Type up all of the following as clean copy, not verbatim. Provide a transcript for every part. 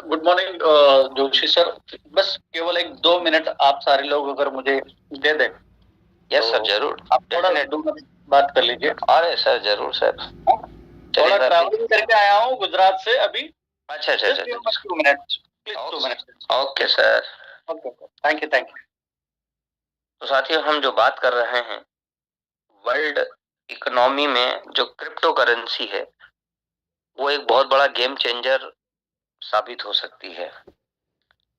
Good morning Joshi sir. बस केवल एक 2 मिनट आप सारे लोग अगर मुझे दे दें। यस सर, जरूर। आप थोड़ा 2 मिनट बात कर लीजिए। अरे सर, जरूर सर। थोड़ा ट्रैवलिंग करके आया हूँ गुजरात से अभी। अच्छा अच्छा अच्छा। 2 minute please, 2 minute. Okay sir. Okay, thank you thank you. तो साथियों, हम जो बात कर रहे हैं वर्ल्ड इकोनॉमी में जो क्रिप्टो करेंसी है वो एक बहुत बड़ा गेम चेंजर साबित हो सकती है।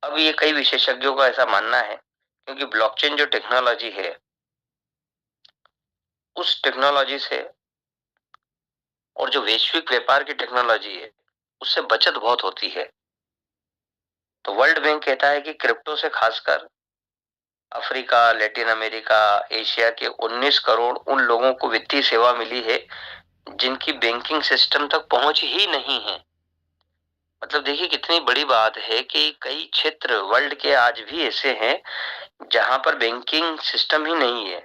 अब ये कई विशेषज्ञों का ऐसा मानना है क्योंकि ब्लॉकचेन जो टेक्नोलॉजी है उस टेक्नोलॉजी से और जो वैश्विक व्यापार की टेक्नोलॉजी है उससे बचत बहुत होती है। तो वर्ल्ड बैंक कहता है कि क्रिप्टो से खासकर अफ्रीका, लैटिन अमेरिका, एशिया के 19 करोड़ उन लोगों को वित्तीय सेवा मिली है जिनकी बैंकिंग सिस्टम तक पहुंच ही नहीं है। मतलब देखिए कितनी बड़ी बात है कि कई क्षेत्र वर्ल्ड के आज भी ऐसे हैं जहां पर बैंकिंग सिस्टम ही नहीं है।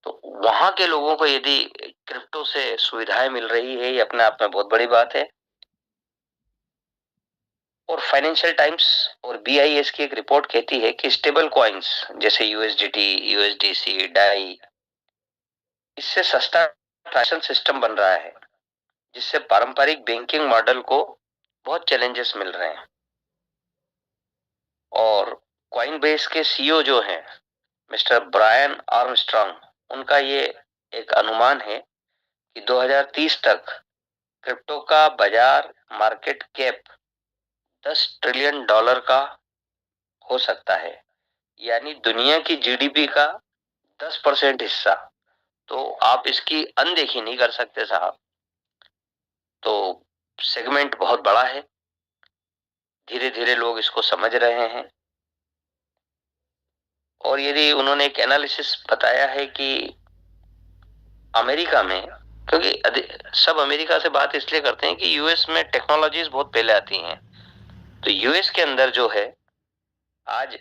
तो वहां के लोगों को यदि क्रिप्टो से सुविधाएं मिल रही है, ये अपने आप में बहुत बड़ी बात है। और फाइनेंशियल टाइम्स और बीआईएस की एक रिपोर्ट कहती है कि स्टेबल कॉइन्स जैसे यूएसडीटी, यूएसडीसी, डाई, इससे सस्ता ट्रांजैक्शन सिस्टम बन रहा है जिससे पारंपरिक बैंकिंग मॉडल को बहुत चैलेंजेस मिल रहे हैं। और कॉइनबेस के सीईओ जो हैं मिस्टर ब्रायन आर्मस्ट्रांग, उनका ये एक अनुमान है कि 2030 तक क्रिप्टो का बाजार मार्केट कैप $10 ट्रिलियन का हो सकता है, यानी दुनिया की जीडीपी का 10% हिस्सा। तो आप इसकी अनदेखी नहीं कर सकते साहब। तो सेगमेंट बहुत बड़ा है, धीरे धीरे लोग इसको समझ रहे हैं। और यदि उन्होंने एक एनालिसिस बताया है कि अमेरिका में, क्योंकि सब अमेरिका से बात इसलिए करते हैं कि यूएस में टेक्नोलॉजीज बहुत पहले आती हैं, तो यूएस के अंदर जो है आज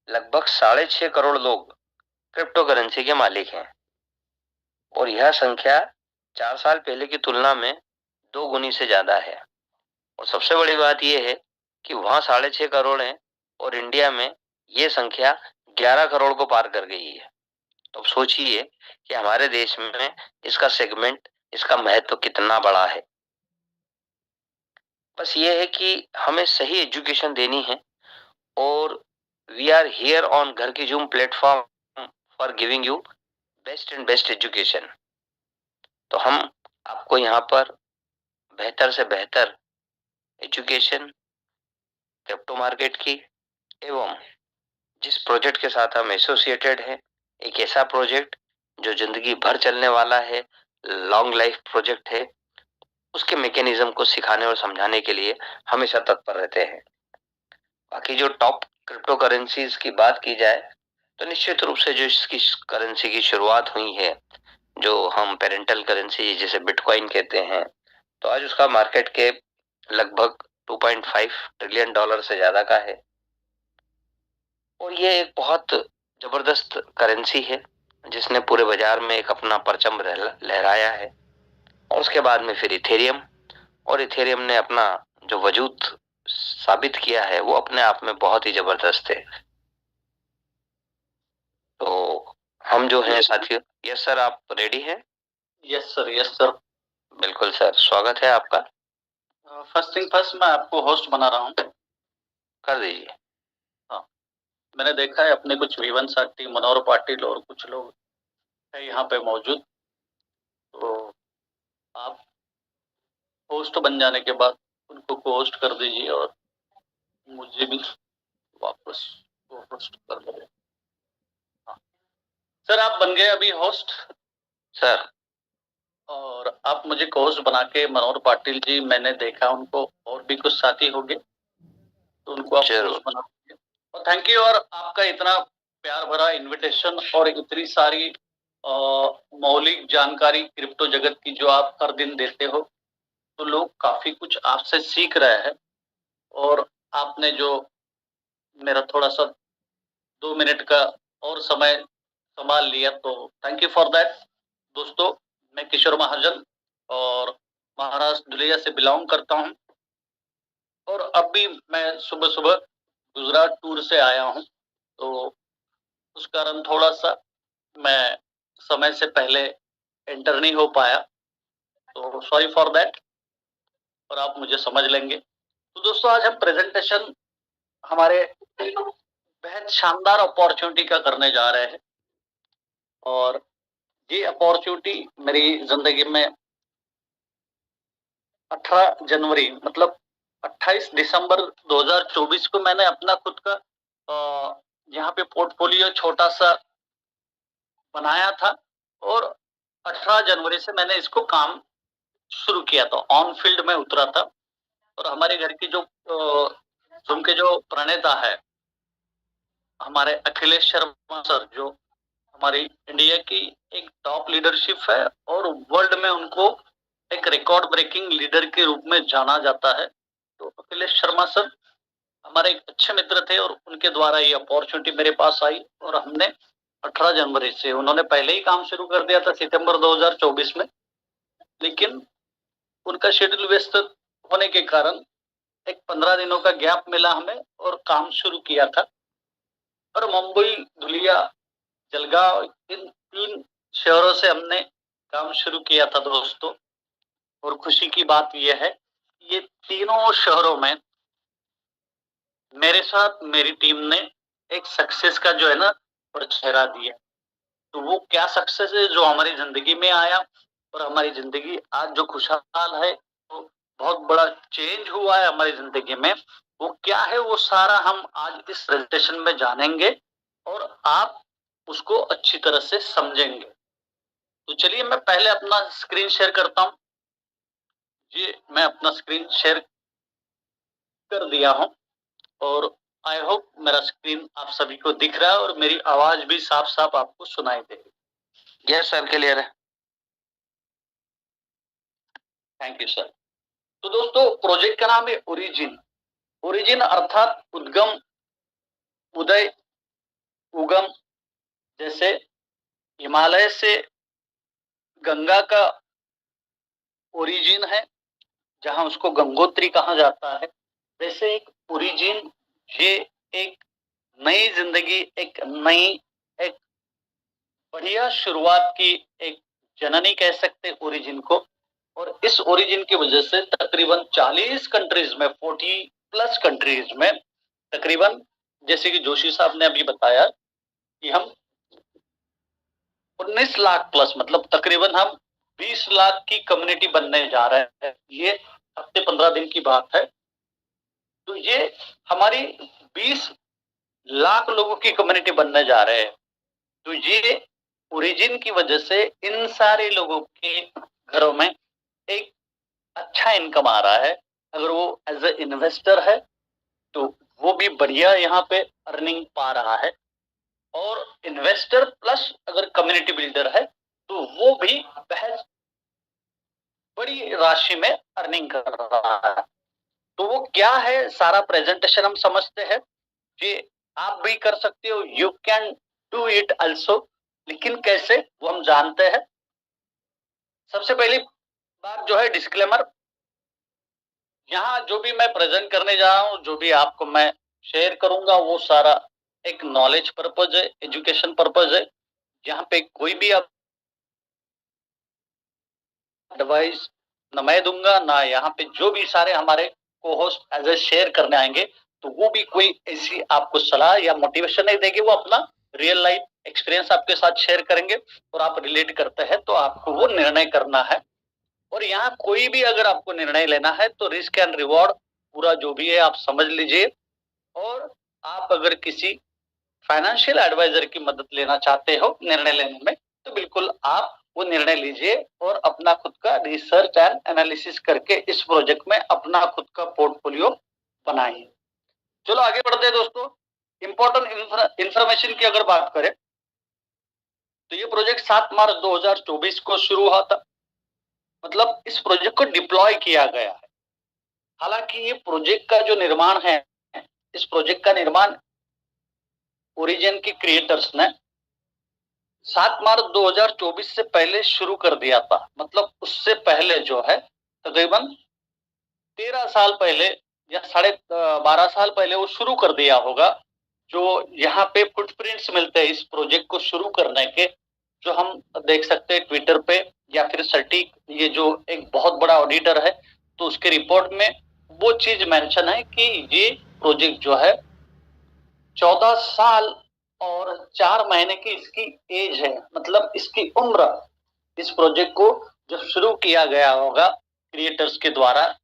लगभग 6.5 करोड़ लोग क्रिप्टो करेंसी के मालिक हैं। और यह संख्या 4 साल पहले की तुलना में 2 गुनी से ज्यादा है। और सबसे बड़ी बात यह है कि वहां 6.5 करोड़ है और इंडिया में ये संख्या 11 करोड़ को पार कर गई है। तो अब सोचिए कि हमारे देश में इसका सेगमेंट, इसका महत्व कितना बड़ा है। बस ये है कि हमें सही एजुकेशन देनी है। और वी आर हियर ऑन घर की zoom platform for giving you best and best education. तो हम आपको यहाँ पर बेहतर से बेहतर एजुकेशन क्रिप्टो मार्केट की एवं जिस प्रोजेक्ट के साथ हम एसोसिएटेड हैं, एक ऐसा प्रोजेक्ट जो जिंदगी भर चलने वाला है, लॉन्ग लाइफ प्रोजेक्ट है, उसके मैकेनिज्म को सिखाने और समझाने के लिए हमेशा तत्पर रहते हैं। बाकी जो टॉप क्रिप्टो करेंसीज की बात की जाए तो निश्चित रूप से जो इसकी करेंसी की शुरुआत हुई है, जो हम पेरेंटल करेंसी जिसे बिटकॉइन कहते हैं, तो आज उसका मार्केट कैप लगभग $2.5 ट्रिलियन से ज्यादा का है। और ये एक बहुत जबरदस्त करेंसी है जिसने पूरे बाजार में एक अपना परचम लहराया है। और उसके बाद में फिर इथेरियम, और इथेरियम ने अपना जो वजूद साबित किया है वो अपने आप में बहुत ही जबरदस्त है। तो हम जो हैं साथियों, यस सर, आप रेडी हैं? Yes sir, yes sir. बिल्कुल सर, स्वागत है आपका। फर्स्ट थिंग फर्स्ट, मैं आपको होस्ट बना रहा हूँ। कर दीजिए। हाँ, मैंने देखा है अपने कुछ वीवन साथी, मनोहर पाटिल और कुछ लोग है यहाँ पे मौजूद। तो आप होस्ट बन जाने के बाद उनको को होस्ट कर दीजिए और मुझे भी वापस को होस्ट कर दीजिए। हाँ सर, आप बन गए अभी होस्ट सर। और आप मुझे को होस्ट बना के, मनोहर पाटिल जी मैंने देखा उनको, और भी कुछ साथी होंगे तो उनको आप होस्ट बना दीजिए। और थैंक यू। और आपका इतना प्यार भरा इनविटेशन और इतनी सारी मौलिक जानकारी क्रिप्टो जगत की जो आप हर दिन देते हो, तो लोग काफी कुछ आपसे सीख रहे हैं। और आपने जो मेरा थोड़ा सा 2 मिनट का और समय संभाल लिया, तो थैंक यू फॉर दैट। दोस्तों, मैं किशोर महाजन और महाराष्ट्र धुलिया से बिलोंग करता हूं। और अब भी मैं सुबह सुबह गुजरात टूर से आया हूँ, तो उस कारण थोड़ा सा मैं समय से पहले एंटर नहीं हो पाया, तो सॉरी फॉर दैट, और आप मुझे समझ लेंगे। तो दोस्तों, आज हम प्रेजेंटेशन हमारे बेहद शानदार अपॉर्चुनिटी का करने जा रहे हैं, और ये अपॉर्चुनिटी मेरी जिंदगी में 18 जनवरी मतलब 28 दिसंबर 2024 को मैंने अपना खुद का यहाँ पे पोर्टफोलियो छोटा सा बनाया था, और 18 जनवरी से मैंने इसको काम शुरू किया था, ऑन फील्ड में उतरा था। और हमारे घर की जो Zoom के जो प्रणेता है, हमारे अखिलेश शर्मा सर, जो हमारी इंडिया की एक टॉप लीडरशिप है और वर्ल्ड में उनको एक रिकॉर्ड ब्रेकिंग लीडर के रूप में जाना जाता है। तो अखिलेश शर्मा सर हमारे एक अच्छे मित्र थे, और उनके द्वारा ये अपॉर्चुनिटी मेरे पास आई, और हमने 18 जनवरी से, उन्होंने पहले ही काम शुरू कर दिया था सितंबर 2024 में, लेकिन उनका शेड्यूल व्यस्त होने के कारण एक 15 दिनों का गैप मिला हमें, और काम शुरू किया था। और मुंबई, धुलिया, जलगांव, इन 3 शहरों से हमने काम शुरू किया था दोस्तों। और खुशी की बात यह है, ये तीनों शहरों में मेरे साथ मेरी टीम ने एक सक्सेस का जो है ना चेहरा दिया। तो वो क्या सक्सेस है जो हमारी जिंदगी में आया, और हमारी जिंदगी आज जो खुशहाल है, तो बहुत बड़ा चेंज हुआ है हमारी जिंदगी में, वो क्या है, वो सारा हम आज इस प्रेजेंटेशन में जानेंगे, और आप उसको अच्छी तरह से समझेंगे। तो चलिए, मैं पहले अपना स्क्रीन शेयर करता हूँ। जी, मैं अपना स्क्रीन शेयर कर दिया हूँ, और आई होप मेरा स्क्रीन आप सभी को दिख रहा है, और मेरी आवाज भी साफ साफ आपको सुनाई दे रही। यस सर, क्लियर है। Thank you sir. तो दोस्तों, प्रोजेक्ट का नाम है ओरिजिन। ओरिजिन अर्थात उद्गम, उदय, उगम। जैसे हिमालय से गंगा का ओरिजिन है, जहां उसको गंगोत्री कहा जाता है, वैसे एक ओरिजिन, ये एक नई जिंदगी, एक नई, एक बढ़िया शुरुआत की एक जननी कह सकते हैं ओरिजिन को। और इस ओरिजिन की वजह से तकरीबन 40 कंट्रीज में, 40 प्लस कंट्रीज में तकरीबन, जैसे कि जोशी साहब ने अभी बताया कि हम 19 लाख प्लस, मतलब तकरीबन हम 20 लाख की कम्युनिटी बनने जा रहे हैं। ये हफ्ते 15 दिन की बात है। तो ये हमारी 20 लाख लोगों की कम्युनिटी बनने जा रहे हैं। तो ये ओरिजिन की वजह से इन सारे लोगों के घरों में एक अच्छा इनकम आ रहा है। अगर वो एज ए इन्वेस्टर है तो वो भी बढ़िया यहाँ पे अर्निंग पा रहा है, और इन्वेस्टर प्लस अगर कम्युनिटी बिल्डर है तो वो भी बहुत बड़ी राशि में अर्निंग कर रहा है। तो वो क्या है, सारा प्रेजेंटेशन हम समझते हैं। ये आप भी कर सकते हो, you can do it also, लेकिन कैसे वो हम जानते हैं। सबसे पहली बात जो है डिस्क्लेमर, यहाँ जो भी मैं प्रेजेंट करने जा रहा हूँ, जो भी आपको मैं शेयर करूंगा, वो सारा एक नॉलेज पर्पज है, एजुकेशन पर्पज है। यहाँ पे कोई भी आप एडवाइस ना मैं दूंगा, ना यहाँ पे जो भी सारे हमारे को होस्ट एज ए शेयर करने आएंगे, तो वो भी कोई ऐसी आपको सलाह या मोटिवेशन नहीं देंगे। वो अपना रियल लाइफ एक्सपीरियंस आपके साथ शेयर करेंगे, और आप रिलेट करते हैं तो आपको वो निर्णय करना है। और यहाँ कोई भी अगर आपको निर्णय लेना है तो रिस्क एंड रिवॉर्ड पूरा जो भी है आप समझ लीजिए। और आप अगर किसी फाइनेंशियल एडवाइजर की मदद लेना चाहते हो निर्णय लेने में, तो बिल्कुल आप वो निर्णय लीजिए, और अपना खुद का रिसर्च एंड एनालिसिस करके इस प्रोजेक्ट में अपना खुद का पोर्टफोलियो बनाइए। चलो आगे बढ़ते हैं दोस्तों। इंपॉर्टेंट इंफॉर्मेशन की अगर बात करें तो ये प्रोजेक्ट 7 मार्च 2024 को शुरू हुआ था, मतलब इस प्रोजेक्ट को डिप्लॉय किया गया है। हालांकि ये प्रोजेक्ट का जो निर्माण है, इस प्रोजेक्ट का निर्माण ओरिजिन के क्रिएटर्स ने 7 मार्च 2024 से पहले शुरू कर दिया था। मतलब उससे पहले जो है तकरीबन 13 साल पहले या 12.5 साल पहले वो शुरू कर दिया होगा। जो यहाँ पे फुटप्रिंट्स मिलते हैं इस प्रोजेक्ट को शुरू करने के, जो हम देख सकते हैं ट्विटर पे, या फिर सटीक ये जो एक बहुत बड़ा ऑडिटर है, तो उसके रिपोर्ट में वो चीज मेंशन है कि ये प्रोजेक्ट जो है 14 साल और 4 महीने की इसकी एज है, मतलब इसकी उम्र। इस प्रोजेक्ट को जब शुरू किया गया होगा क्रिएटर्स के द्वारा,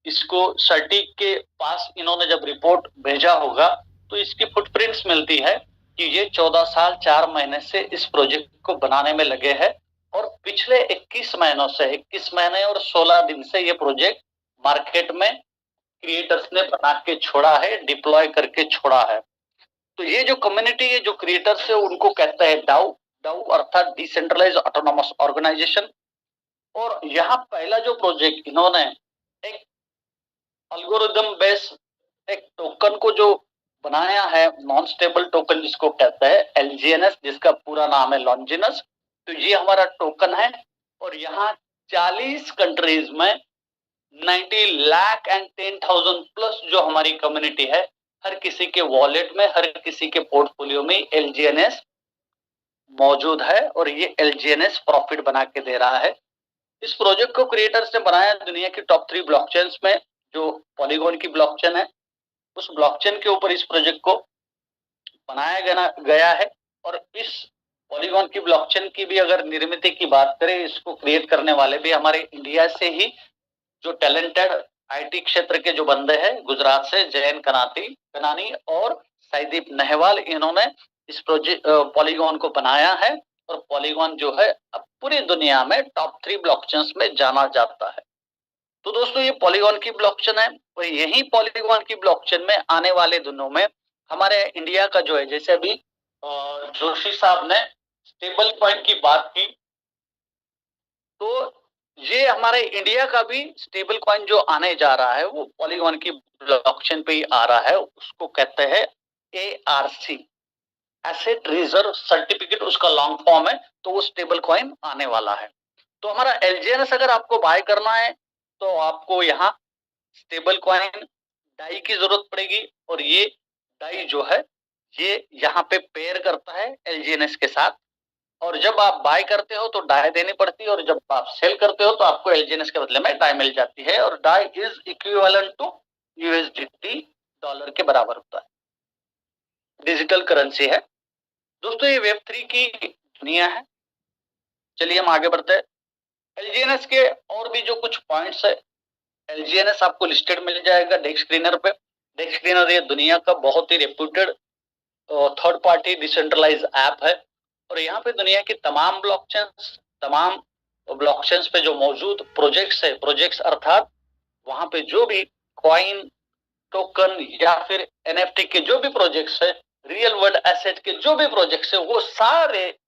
इसको सटीक के पास इन्होंने जब रिपोर्ट भेजा होगा, तो इसकी फुटप्रिंट्स मिलती है कि ये 14 साल 4 महीने से इस प्रोजेक्ट को बनाने में लगे हैं, और पिछले 21 महीनों से 21 महीने और 16 दिन से ये प्रोजेक्ट मार्केट में क्रिएटर्स ने बना के छोड़ा है, डिप्लॉय करके छोड़ा है। तो ये जो कम्युनिटी है, जो क्रिएटर्स है, उनको कहते हैं डाउ। डाउ अर्थात डिसेंट्रलाइज ऑटोनोमस ऑर्गेनाइजेशन। और यहाँ पहला जो प्रोजेक्ट इन्होंने एक अल्गोरिदम बेस्ड एक टोकन को जो बनाया है, नॉन स्टेबल टोकन जिसको कहते हैं एलजीएनएस, जिसका पूरा नाम है लॉन्जिनस। तो ये हमारा टोकन है, और यहाँ 40 कंट्रीज में 90,10,000 प्लस जो हमारी कम्युनिटी है, हर किसी के वॉलेट में, हर किसी के पोर्टफोलियो में एलजीएनएस मौजूद है, और ये एलजीएनएस प्रॉफिट बना के दे रहा है। इस प्रोजेक्ट को क्रिएटर्स ने बनाया दुनिया की टॉप 3 ब्लॉकचेन्स में, जो पॉलीगॉन की ब्लॉकचेन है, उस ब्लॉकचेन के ऊपर इस प्रोजेक्ट को बनाया गया है। और इस पॉलीगॉन की ब्लॉकचेन की भी अगर निर्मित की बात करें, इसको क्रिएट करने वाले भी हमारे इंडिया से ही जो टैलेंटेड आईटी क्षेत्र के जो बंदे हैं, गुजरात से जयंत कनानी और साईदीप नेहवाल, इन्होंने इस प्रोजेक्ट पॉलीगॉन को बनाया है। और पॉलीगॉन जो है अब पूरी दुनिया में टॉप 3 ब्लॉकचेन्स में जाना जाता है। तो दोस्तों ये पॉलीगॉन की ब्लॉकचेन है, और यही पॉलीगॉन की ब्लॉकचेन में आने वाले दिनों में हमारे इंडिया का जो है, जैसे अभी जोशी साहब ने स्टेबल कॉइन की बात की, तो ये हमारे इंडिया का भी स्टेबल कॉइन जो आने जा रहा है वो पॉलीगॉन की ब्लॉकचेन पे ही आ रहा है। उसको कहते हैं ARC, एसेट रिजर्व सर्टिफिकेट, उसका लॉन्ग फॉर्म है। तो वो स्टेबल कॉइन आने वाला है। तो हमारा एलजीएनएस अगर आपको बाय करना है, तो आपको यहाँ स्टेबल कॉइन डाई की जरूरत पड़ेगी, और ये डाई जो है ये यहाँ पे पेयर करता है एलजीएनएस के साथ। और जब आप बाय करते हो तो डाई देनी पड़ती है, और जब आप सेल करते हो तो आपको एलजीएनएस के बदले में डाई मिल जाती है। और DAI is equivalent to USDT, dollar के बराबर होता है, डिजिटल करेंसी है। दोस्तों ये वेब3 की दुनिया है। चलिए हम आगे बढ़ते हैं। एलजीएनएस के और भी जो कुछ पॉइंट्स है, एलजीएनएस आपको लिस्टेड मिल जाएगा डेक्स स्क्रीनर पे। डेक्स स्क्रीनर ये दुनिया का बहुत ही reputed third party decentralize app है, और यहाँ पे दुनिया की तमाम ब्लॉकचेन्स पे जो मौजूद प्रोजेक्ट्स है, प्रोजेक्ट्स अर्थात वहां पे जो भी कॉइन, टोकन या फिर एनएफटी के जो भी प्रोजेक्ट्स है, रियल वर्ल्ड एसेट के जो भी प्रोजेक्ट्स है, वो सारे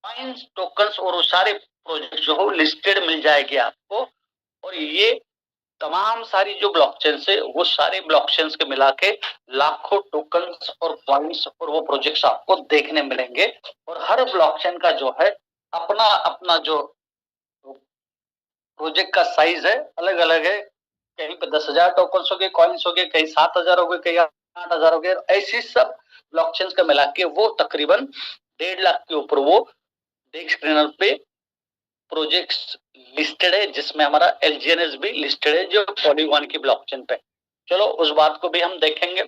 कॉइन्स, टोकन्स और वो सारे प्रोजेक्ट जो हो लिस्टेड मिल जाएगी आपको। और ये तमाम सारी जो ब्लॉकचेन्स है, वो सारे ब्लॉकचेन्स के मिला के लाखों टोकन्स और कॉइन्स और वो प्रोजेक्ट्स आपको देखने मिलेंगे। और हर ब्लॉकचेन का जो है अपना अपना जो प्रोजेक्ट का साइज है अलग अलग है। कहीं पे 10,000 टोकन्स हो गए, कॉइन्स हो गए, कहीं 7,000 हो गए, कहीं 8,000 हो गए। ऐसी सब ब्लॉकचेन्स का मिला के वो तकरीबन 1.5 लाख के ऊपर वो डेक्स स्क्रीनर पे प्रोजेक्ट्स लिस्टेड है, जिसमें हमारा एलजीएनएस भी लिस्टेड है, जो पॉलीगॉन की ब्लॉकचेन पे। चलो उस बात को भी हम देखेंगे।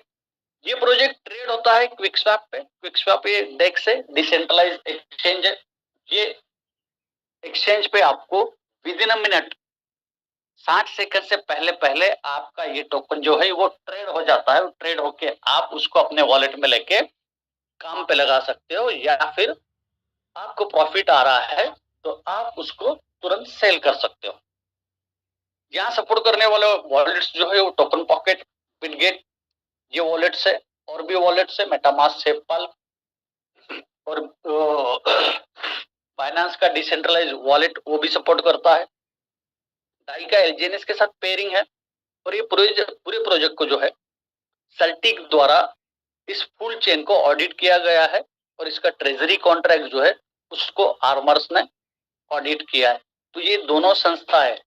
ये प्रोजेक्ट ट्रेड होता है क्विकस्वैप पे। क्विकस्वैप ये डेक्स है, डिसेंट्रलाइज एक्सचेंज है। ये एक्सचेंज पे आपको with in a minute 60 second से पहले पहले आपका ये टोकन जो है वो ट्रेड हो जाता है। ट्रेड होके आप उसको अपने वॉलेट में लेके काम पे लगा सकते हो, या फिर आपको प्रॉफिट आ रहा है तो आप उसको तुरंत सेल कर सकते हो। यहाँ सपोर्ट करने वाले वॉलेट्स जो है वो टोकन पॉकेट, बिटगेट, ये वॉलेट्स है। और भी वॉलेट्स है, मेटामास्क, सेफपाल और फाइनेंस का डिसेंट्रलाइज वॉलेट, वो भी सपोर्ट करता है। डाई का एलजीएनएस के साथ पेयरिंग है। और ये पूरे प्रोजेक्ट को जो है सेल्टिक द्वारा इस फुल चेन को ऑडिट किया गया है, और इसका ट्रेजरी कॉन्ट्रैक्ट जो है उसको आर्मर्स ने ऑडिट किया है। तो ये दोनों संस्थाएं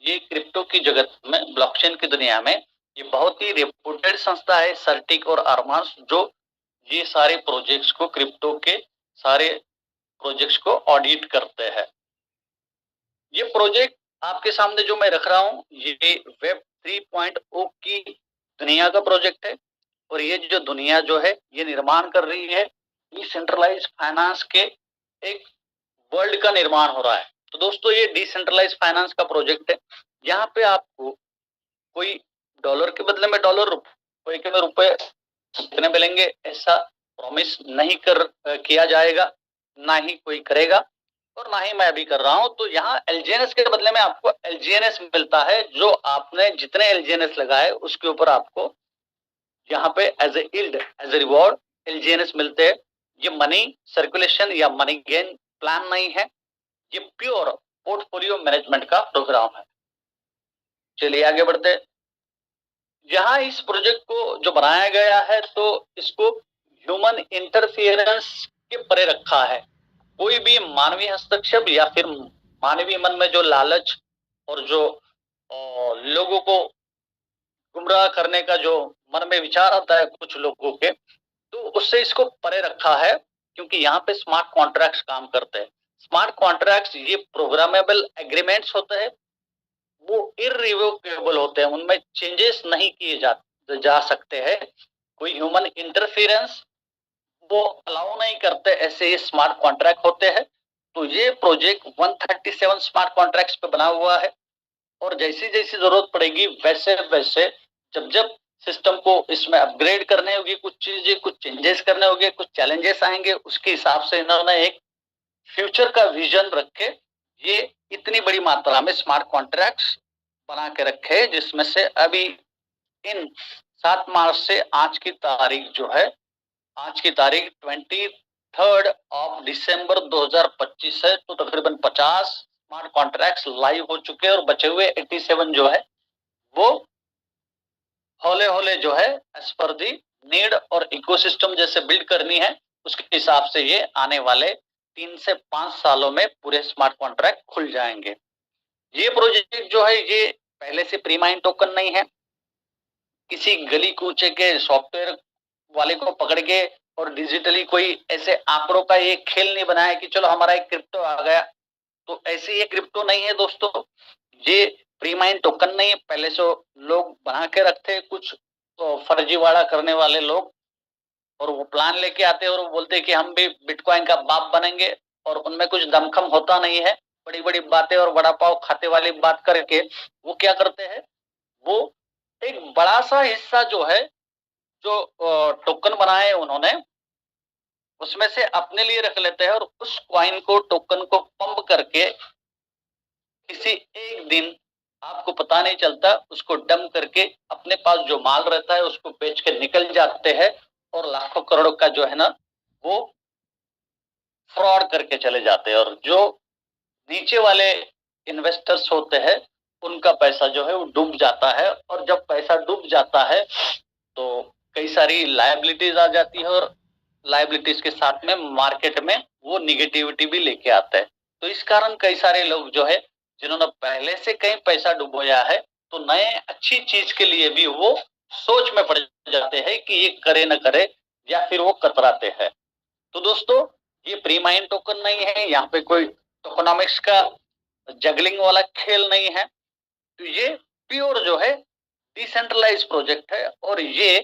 ये क्रिप्टो की जगत में, ब्लॉकचेन की दुनिया में ये बहुत ही रेपुटेड संस्था है सर्टिक और आर्मास, जो ये सारे प्रोजेक्ट्स को, क्रिप्टो के सारे प्रोजेक्ट्स को ऑडिट करते हैं। ये प्रोजेक्ट आपके सामने जो मैं रख रहा हूं, ये वेब 3.0 की दुनिया का प्रोजेक्ट है। और ये जो दुनिया जो है ये निर्माण कर रही है, डिसेंट्रलाइज फाइनेंस के एक वर्ल्ड का निर्माण हो रहा है। तो दोस्तों ये डिसेंट्रलाइज फाइनेंस का प्रोजेक्ट है। यहाँ पे आपको कोई डॉलर के बदले में डॉलर, रुपए के में रुपए कितने मिलेंगे ऐसा प्रॉमिस नहीं किया जाएगा, ना ही कोई करेगा, और ना ही मैं अभी कर रहा हूं। तो यहाँ एलजीएनएस के बदले में आपको एलजीएनएस मिलता है, जो आपने जितने एलजीएनएस लगाए उसके ऊपर आपको यहाँ पे as a yield, as a reward LGNS मिलते हैं। ये मनी सर्कुलेशन या मनी गेन प्लान नहीं है, ये प्योर पोर्टफोलियो मैनेजमेंट का प्रोग्राम है। चलिए आगे बढ़ते हैं। यहाँ इस प्रोजेक्ट को जो बनाया गया है, तो इसको ह्यूमन इंटरफियरेंस के परे रखा है। कोई भी मानवीय हस्तक्षेप या फिर मानवीय मन में जो लालच और जो लोगों को गुमराह करने का जो मन में विचार आता है कुछ लोगों के, तो उससे इसको परे रखा है, क्योंकि यहाँ पे स्मार्ट कॉन्ट्रैक्ट्स काम करते हैं। स्मार्ट कॉन्ट्रैक्ट्स ये प्रोग्रामेबल एग्रीमेंट्स होते हैं, वो इररिवोकेबल होते हैं, उनमें चेंजेस नहीं किए जा सकते हैं। कोई ह्यूमन इंटरफेरेंस वो अलाउ नहीं करते, ऐसे ये स्मार्ट कॉन्ट्रैक्ट होते हैं। तो ये प्रोजेक्ट 137 स्मार्ट कॉन्ट्रैक्ट्स पे बना हुआ है, और जैसी जैसी जरूरत पड़ेगी वैसे वैसे जब जब सिस्टम को इसमें अपग्रेड करने होगी, कुछ चीजें, कुछ चेंजेस करने होंगे, कुछ चैलेंजेस आएंगे, उसके हिसाब से इन्होंने एक फ्यूचर का विजन रख के ये इतनी बड़ी मात्रा में स्मार्ट कॉन्ट्रैक्ट्स बना के रखे, जिसमें से अभी इन 7 मार्च से आज की तारीख जो है, आज की तारीख 23 दिसंबर 2025 है, तो तकरीबन 50 स्मार्ट कॉन्ट्रैक्ट्स लाइव हो चुके हैं, और बचे हुए 87 जो है वो हौले हौले जो है एज पर दी नीड और इकोसिस्टम जैसे बिल्ड करनी है, उसके हिसाब से ये आने वाले 3 से 5 सालों में पूरे स्मार्ट कॉन्ट्रैक्ट खुल जाएंगे। ये प्रोजेक्ट जो है ये पहले से प्री माइन टोकन नहीं है, किसी गली कूचे के सॉफ्टवेयर वाले को पकड़ के और डिजिटली कोई ऐसे आंकड़ों का एक खेल नहीं बनाया कि चलो हमारा एक क्रिप्टो आ गया। तो ऐसे ये क्रिप्टो नहीं है दोस्तों, ये प्री माइन टोकन नहीं है, पहले से लोग बना के रखते हैं कुछ तो फर्जीवाड़ा करने वाले लोग, और वो प्लान लेके आते हैं और वो बोलते हैं कि हम भी बिटकॉइन का बाप बनेंगे, और उनमें कुछ दमखम होता नहीं है। बड़ी बड़ी बातें और बड़ा पाव खाते वाली बात करके वो क्या करते हैं, वो एक बड़ा सा हिस्सा जो है, जो टोकन बनाए उन्होंने, उसमें से अपने लिए रख लेते हैं, और उस कॉइन को, टोकन को पंप करके किसी एक दिन आपको पता नहीं चलता उसको डंप करके अपने पास जो माल रहता है उसको बेच के निकल जाते हैं, और लाखों करोड़ों का जो है ना वो फ्रॉड करके चले जाते हैं। और जो नीचे वाले इन्वेस्टर्स होते हैं उनका पैसा जो है वो डूब जाता है, और जब पैसा डूब जाता है तो कई सारी लायबिलिटीज आ जाती है, और लायबिलिटीज के साथ में मार्केट में वो निगेटिविटी भी लेके आता है। तो इस कारण कई सारे लोग जो है जिन्होंने पहले से कहीं पैसा डुबोया है, तो नए अच्छी चीज के लिए भी वो सोच में पड़ जाते हैं कि ये करे न करे, या फिर वो कतराते हैं। तो दोस्तों ये प्री माइन टोकन नहीं है, यहाँ पे कोई टोकनॉमिक्स का जगलिंग वाला खेल नहीं है। तो ये प्योर जो है डिसेंट्रलाइज प्रोजेक्ट है, और ये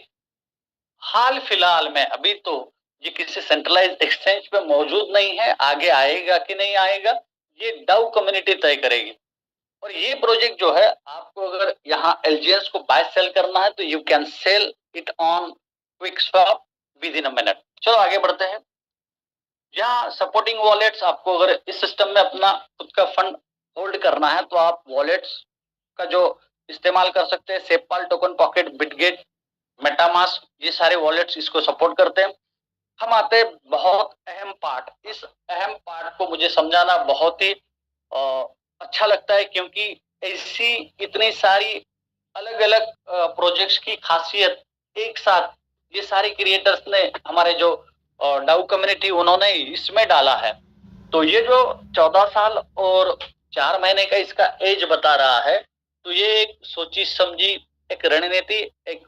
हाल फिलहाल में अभी तो ये किसी सेंट्रलाइज एक्सचेंज पे मौजूद नहीं है, आगे आएगा कि नहीं आएगा ये डाउ कम्युनिटी तय करेगी। और ये प्रोजेक्ट जो है, आपको अगर यहाँ एलजीएस को बाय सेल करना है तो you can sell it on quick swap with in a minute. चलो आगे बढ़ते हैं। यहाँ सपोर्टिंग वॉलेट्स, आपको अगर इस सिस्टम में अपना खुद का फंड होल्ड करना है तो आप वॉलेट्स का जो इस्तेमाल कर सकते हैं, सेपपाल, टोकन पॉकेट, बिटगेट, मेटामास्क, ये सारे वॉलेट्स इसको सपोर्ट करते हैं। हम आते हैं बहुत अहम पार्ट, इस अहम पार्ट को मुझे समझाना बहुत ही अच्छा लगता है, क्योंकि ऐसी इतनी सारी अलग अलग प्रोजेक्ट्स की खासियत एक साथ ये सारे क्रिएटर्स ने, हमारे जो डाउ कम्युनिटी, उन्होंने इसमें डाला है। तो ये जो 14 साल और 4 महीने का इसका एज बता रहा है, तो ये एक सोची समझी एक रणनीति, एक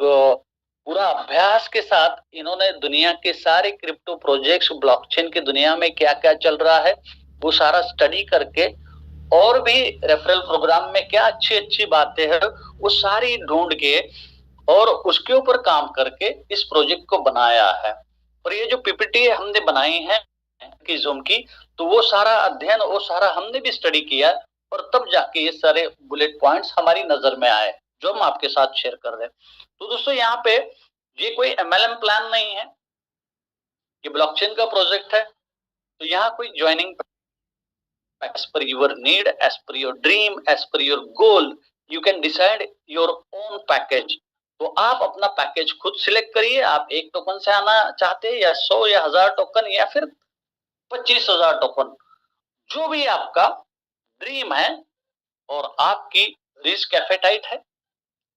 पूरा अभ्यास के साथ इन्होंने दुनिया के सारे क्रिप्टो प्रोजेक्ट्स, ब्लॉकचेन की दुनिया में क्या क्या चल रहा है वो सारा स्टडी करके, और भी रेफरल प्रोग्राम में क्या अच्छी अच्छी बातें हैं वो सारी ढूंढ के और उसके ऊपर काम करके इस प्रोजेक्ट को बनाया है। और ये जो पीपीटी हमने बनाई है की जूम की, तो वो सारा अध्ययन, वो सारा हमने भी स्टडी किया और तब जाके ये सारे बुलेट पॉइंट्स हमारी नजर में आए जो हम आपके साथ शेयर कर रहे हैं। तो दोस्तों यहाँ पे ये कोई एमएलएम प्लान नहीं है, ये ब्लॉकचेन का प्रोजेक्ट है। तो यहाँ कोई joining as per your need, as per your dream, as per your goal, you can decide your own package। तो आप अपना पैकेज खुद सिलेक्ट करिए, आप 1 टोकन से आना चाहते हैं या 100 या 1000 टोकन या फिर 25,000 टोकन, जो भी आपका ड्रीम है और आपकी रिस्क एपेटाइट है,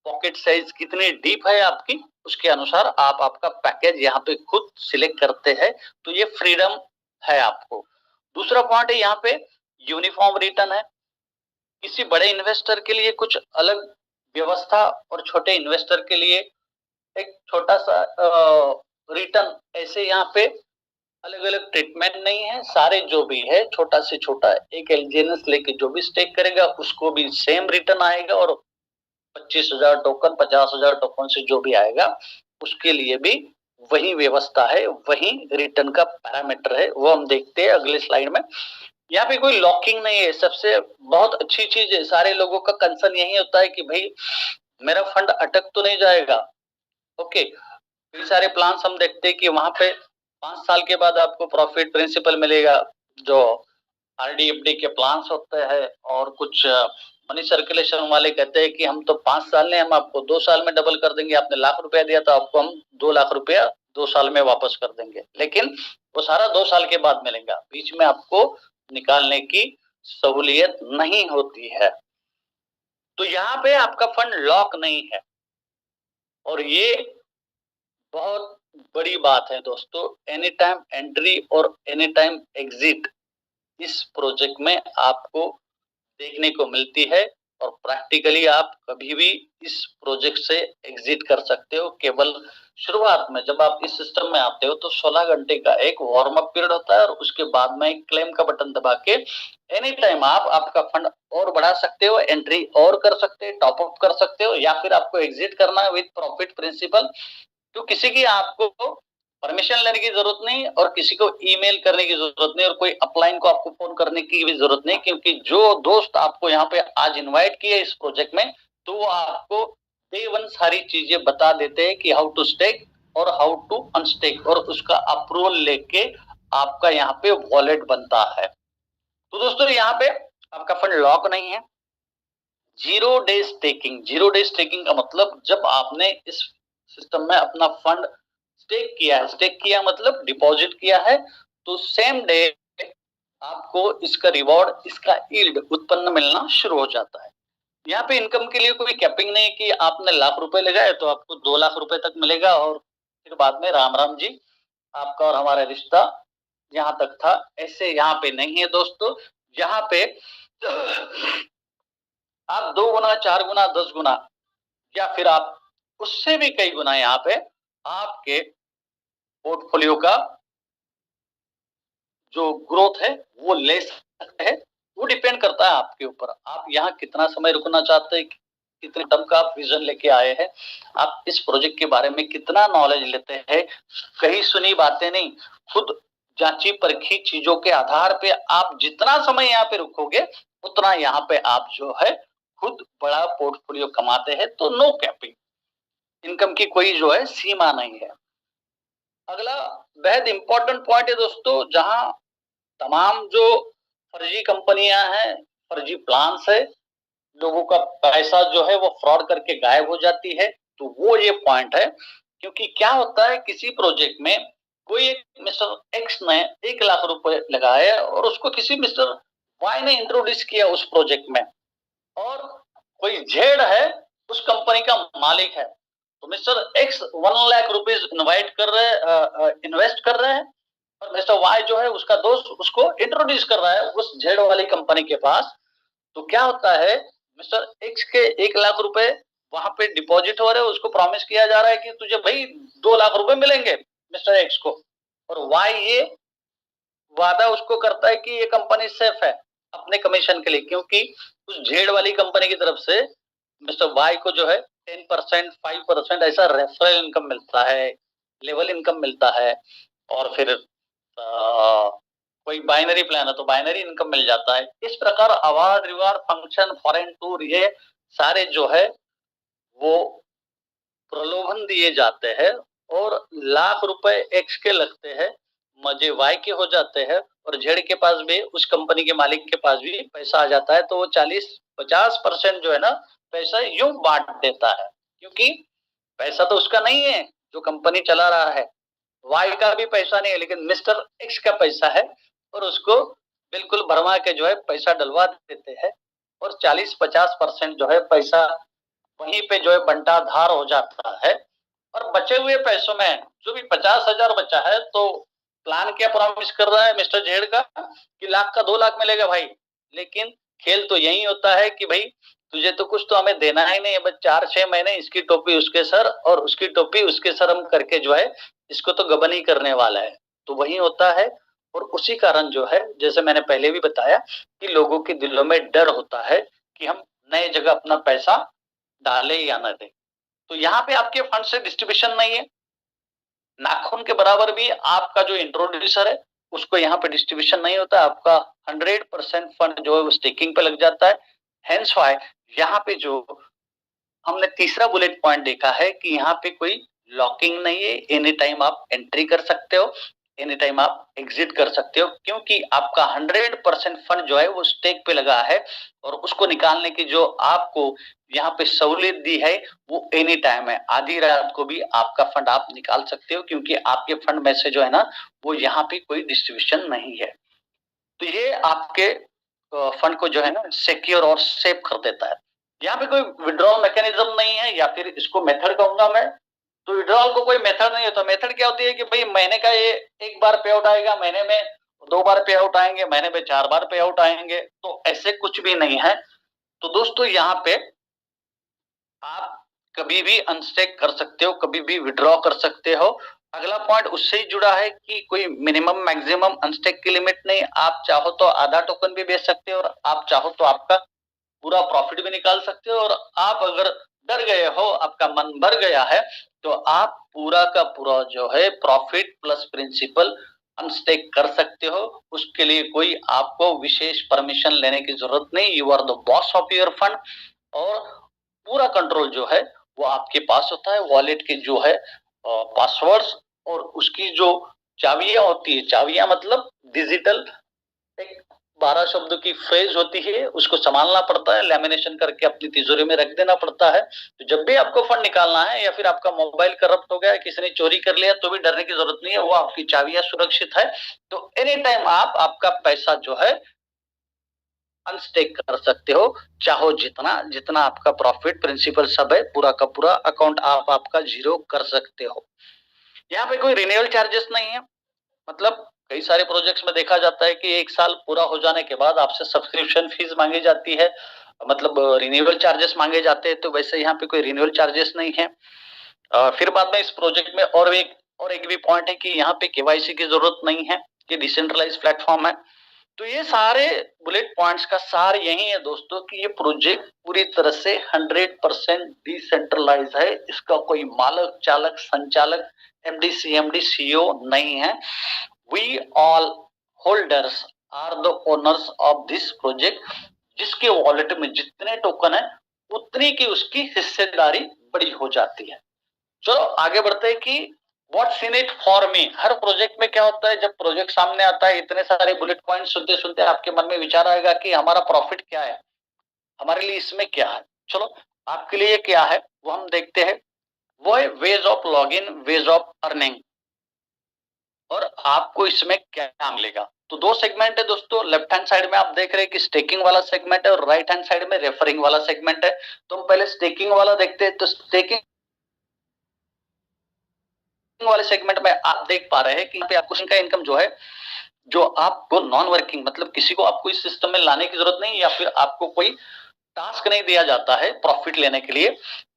पॉकेट साइज कितनी डीप है आपकी, उसके अनुसार आप आपका पैकेज यहाँ पे खुद सिलेक्ट करते हैं। तो ये फ्रीडम है आपको। दूसरा पॉइंट है यहाँ पे यूनिफॉर्म रिटर्न है। किसी बड़े इन्वेस्टर के लिए कुछ अलग व्यवस्था और छोटे इन्वेस्टर के लिए एक छोटा सा रिटर्न, ऐसे यहाँ पे अलग अलग ट्रीटमेंट नहीं है। सारे जो भी है छोटा से छोटा एक एलजीएनएस लेके जो भी स्टेक करेगा उसको भी सेम रिटर्न आएगा, और 25,000 टोकन 50,000 टोकन से जो भी आएगा उसके लिए भी वही व्यवस्था है, वही रिटर्न का पैरामीटर है। वो हम देखते हैं अगले स्लाइड में। यहाँ पे कोई लॉकिंग नहीं है, सबसे बहुत अच्छी चीज है। सारे लोगों का कंसर्न यही होता है कि भाई मेरा फंड अटक तो नहीं जाएगा। ओके, कई सारे प्लान्स हम देखते हैं कि वहां पे 5 साल के बाद आपको प्रॉफिट प्रिंसिपल मिलेगा, जो आरडी एफडी के प्लान्स होते हैं। और कुछ मनी सर्कुलेशन वाले कहते हैं कि हम तो 5 साल में, हम आपको 2 साल में डबल कर देंगे। आपने लाख रुपया दिया तो आपको हम 2 लाख रुपया 2 साल में वापस कर देंगे, लेकिन वो सारा 2 साल के बाद मिलेगा, बीच में आपको निकालने की सहूलियत नहीं होती है। तो यहाँ पे आपका फंड लॉक नहीं है, और ये बहुत बड़ी बात है दोस्तों। एनी टाइम एंट्री और एनी टाइम एग्जिट इस प्रोजेक्ट में आपको देखने को मिलती है, और प्रैक्टिकली आप कभी भी इस प्रोजेक्ट से एग्जिट कर सकते हो। केवल शुरुआत में जब आप इस सिस्टम में आते हो तो 16 घंटे का एक वार्म अप पीरियड होता है, और उसके बाद में एक क्लेम का बटन दबा के एनी टाइम आप आपका फंड और बढ़ा सकते हो, एंट्री और कर सकते हो, टॉप अप कर सकते हो, या फिर आपको एग्जिट करना है विद प्रॉफिट प्रिंसिपल। तो किसी की आपको परमिशन लेने की जरूरत नहीं, और किसी को ईमेल करने की जरूरत नहीं, और कोई अपलाइन को आपको फोन करने की भी जरूरत नहीं, क्योंकि जो दोस्त आपको यहाँ पे आज इनवाइट किए इस प्रोजेक्ट में, तो वो आपको डे 1 सारी चीजें बता देते हैं कि हाउ टू स्टेक और हाउ टू अनस्टेक, और उसका अप्रूवल लेके आपका यहाँ पे वॉलेट बनता है। तो दोस्तों यहाँ पे आपका फंड लॉक नहीं है। 0 डे स्टेकिंग, 0 डे स्टेकिंग का मतलब जब आपने इस सिस्टम में अपना फंड स्टेक किया है, स्टेक किया मतलब डिपॉजिट किया है, तो सेम डे आपको इसका रिवॉर्ड, इसका यील्ड उत्पन्न मिलना शुरू हो जाता है। यहाँ पे इनकम के लिए कोई कैपिंग नहीं कि आपने लाख रुपए लगाए तो आपको 2 लाख रुपए तक मिलेगा, और फिर बाद में राम राम जी, आपका और हमारा रिश्ता यहाँ तक था। ऐसे यहाँ पे नहीं है दोस्तों। यहाँ पे आप 2 गुना, 4 गुना, 10 गुना, या फिर आप उससे भी कई गुना यहाँ पे आपके पोर्टफोलियो का जो ग्रोथ है वो ले सकते हैं। वो डिपेंड करता है आपके ऊपर, आप यहाँ कितना समय रुकना चाहते हैं, कितने टर्म का आप विजन लेके आए हैं, आप इस प्रोजेक्ट के बारे में कितना नॉलेज लेते हैं। कहीं सुनी बातें नहीं, खुद जांची परखी चीजों के आधार पे आप जितना समय यहाँ पे रुकोगे उतना यहाँ पे आप जो है खुद बड़ा पोर्टफोलियो कमाते हैं। तो नो कैपिंग, इनकम की कोई जो है सीमा नहीं है। अगला बेहद इंपॉर्टेंट पॉइंट है दोस्तों, जहां तमाम जो फर्जी कंपनियां हैं, फर्जी प्लान्स है, लोगों का पैसा जो है वो फ्रॉड करके गायब हो जाती है, तो वो ये पॉइंट है। क्योंकि क्या होता है, किसी प्रोजेक्ट में कोई एक मिस्टर एक्स ने 1 लाख रुपए लगाए और उसको किसी मिस्टर वाई ने इंट्रोड्यूस किया उस प्रोजेक्ट में, और कोई जेड है उस कंपनी का मालिक है, तो mister x 1 lakh rupees invest कर रहे हैं, और मिस्टर वाई जो है उसका दोस्त उसको इंट्रोड्यूस कर रहा है उस जेड वाली कंपनी के पास। तो क्या होता है, मिस्टर एक्स के 1 लाख रुपए वहां पे डिपॉजिट हो रहे हैं, उसको प्रॉमिस किया जा रहा है कि तुझे भाई 2 लाख रुपए मिलेंगे मिस्टर एक्स को, और वाई ये वादा उसको करता है कि ये कंपनी सेफ है अपने कमीशन के लिए, क्योंकि उस झेड़ वाली कंपनी की तरफ से मिस्टर वाई को जो है 10%, 5% ऐसा रेफरल इनकम मिलता है, लेवल इनकम मिलता है, और फिर कोई बाइनरी प्लान है तो बाइनरी इनकम मिल जाता है। इस प्रकार award, reward, function, foreign tour, ये सारे जो है वो प्रलोभन दिए जाते हैं, और लाख रुपए एक्स के लगते हैं, मजे वाई के हो जाते हैं, और जेड के पास भी, उस कंपनी के मालिक के पास भी पैसा आ जाता है, तो वो 40-50% जो है ना पैसा यूं बांट देता है, क्योंकि पैसा तो उसका नहीं है जो कंपनी चला रहा है, वाई का भी पैसा नहीं है, लेकिन मिस्टर एक्स का पैसा है, और उसको बिल्कुल भरमा के जो है पैसा डलवा देते हैं, और 40-50% जो है पैसा वहीं पे जो है बंटाधार हो जाता है। और बचे हुए पैसों में जो भी 50,000 बचा है, तो प्लान क्या प्रॉमिस कर रहा है मिस्टर झेड़ का कि लाख का 2 लाख मिलेगा भाई, लेकिन खेल तो यही होता है कि भाई तुझे तो कुछ तो हमें देना ही नहीं है, बस 4-6 महीने इसकी टोपी उसके सर और उसकी टोपी उसके सर हम करके जो है इसको तो गबन ही करने वाला है, तो वही होता है। और उसी कारण जो है, जैसे मैंने पहले भी बताया कि लोगों के दिलों में डर होता है कि हम नए जगह अपना पैसा डाले या ना दे, तो यहाँ पे आपके फंड से डिस्ट्रीब्यूशन नहीं है, नाखून के बराबर भी आपका जो इंट्रोड्यूसर है उसको यहाँ पे डिस्ट्रीब्यूशन नहीं होता, आपका 100% फंड जो है वो स्टेकिंग पे लग जाता है। हेंस व्हाई यहाँ पे जो हमने तीसरा बुलेट पॉइंट देखा है कि यहाँ पे कोई लॉकिंग नहीं है, एनी टाइम आप एंट्री कर सकते हो, एनी टाइम आप एग्जिट कर सकते हो, क्योंकि आपका 100% फंड जो है वो स्टेक पे लगा है, और उसको निकालने की जो आपको यहाँ पे सहूलियत दी है वो एनी टाइम है, आधी रात को भी आपका फंड आप निकाल सकते हो, क्योंकि आपके फंड में से जो है ना वो यहाँ पे कोई डिस्ट्रीब्यूशन नहीं है। तो ये आपके फंड को जो है ना सिक्योर और सेफ कर देता है। यहाँ पे कोई विड्रॉल मैकेनिज्म नहीं है, या फिर इसको मेथड कहूंगा मैं, तो विड्रॉल को कोई मेथड नहीं होता। मेथड क्या होती है कि भाई महीने का ये एक बार पे आउट आएगा, महीने में 2 बार पे आउट आएंगे, महीने में 4 बार पे आउट आएंगे, तो ऐसे कुछ भी नहीं है। तो दोस्तों यहाँ पे आप कभी भी अनस्टेक कर सकते हो, कभी भी विड्रॉ कर सकते हो। अगला पॉइंट उससे ही जुड़ा है कि कोई मिनिमम मैक्सिमम अनस्टेक की लिमिट नहीं, आप चाहो तो आधा टोकन भी बेच सकते हो, और आप चाहो तो आपका पूरा प्रॉफिट भी निकाल सकते हो, और आप अगर डर गए हो, आपका मन भर गया है, तो आप पूरा का पूरा जो है प्रॉफिट प्लस प्रिंसिपल अनस्टेक कर सकते हो। उसके लिए कोई आपको विशेष परमिशन लेने की जरूरत नहीं, you are the boss of your fund, और पूरा कंट्रोल जो है वो आपके पास होता है। वॉलेट के जो है पासवर्ड्स और उसकी जो चाबियां होती है, चाबियां मतलब डिजिटल एक 12 शब्दों की फ्रेज होती है, उसको संभालना पड़ता है, लैमिनेशन करके अपनी तिजोरी में रख देना पड़ता है। तो जब भी आपको फंड निकालना है, या फिर आपका मोबाइल करप्ट हो गया, किसी ने चोरी कर लिया, तो भी डरने की जरूरत नहीं है, वो आपकी चाबियां सुरक्षित है। तो एनी टाइम आप आपका पैसा जो है अनस्टेक कर सकते हो, चाहो जितना जितना आपका प्रॉफिट प्रिंसिपल सब है पूरा का पूरा अकाउंट आप आपका जीरो कर सकते हो। यहाँ पे कोई रिन्यूअल चार्जेस नहीं है, मतलब कई सारे प्रोजेक्ट्स में देखा जाता है कि 1 साल पूरा हो जाने के बाद आपसे सब्सक्रिप्शन फीस मांगी जाती है, मतलब रिन्यूअल चार्जेस मांगे जाते हैं, तो वैसे यहाँ पे कोई रिन्यूअल चार्जेस नहीं है। फिर बाद में इस प्रोजेक्ट में और एक भी पॉइंट है कि यहाँ पे केवाईसी की जरूरत नहीं है, ये डिसेंट्रलाइज प्लेटफॉर्म है। तो ये सारे बुलेट पॉइंट्स का सार यही है दोस्तों कि ये प्रोजेक्ट पूरी तरह से 100% डिसेंट्रलाइज है, इसका कोई मालक चालक संचालक एमडी सीएमडी सीईओ नहीं है। We all holders are the owners of this project, जिसके वॉलेट में जितने टोकन है उतनी की उसकी हिस्सेदारी बड़ी हो जाती है। चलो आगे बढ़ते हैं कि what's in it for me. Her project में क्या होता है, जब प्रोजेक्ट सामने आता है, इतने सारे बुलेट पॉइंट सुनते सुनते आपके मन में विचार आएगा कि हमारा प्रॉफिट क्या है, हमारे लिए इसमें क्या है। चलो आपके लिए क्या है वो हम देखते हैं। वो है ways of log n, ways of earning, और आपको इसमें क्या मिलेगा। तो 2 सेगमेंट है दोस्तों, लेफ्ट हैंड साइड में आप देख रहे हैं कि स्टेकिंग वाला सेगमेंट है, और राइट हैंड साइड में रेफरिंग वाला सेगमेंट है। तो हम पहले स्टेकिंग वाला देखते हैं। तो स्टेकिंग वाले सेगमेंट में आप देख पा रहे हैं कि यहाँ पे आपको का इनकम जो है, जो आपको नॉन वर्किंग मतलब किसी को आपको इस सिस्टम में लाने की जरूरत नहीं, या फिर आपको कोई टास्क नहीं दिया जाता है प्रॉफिट लेने के लिए,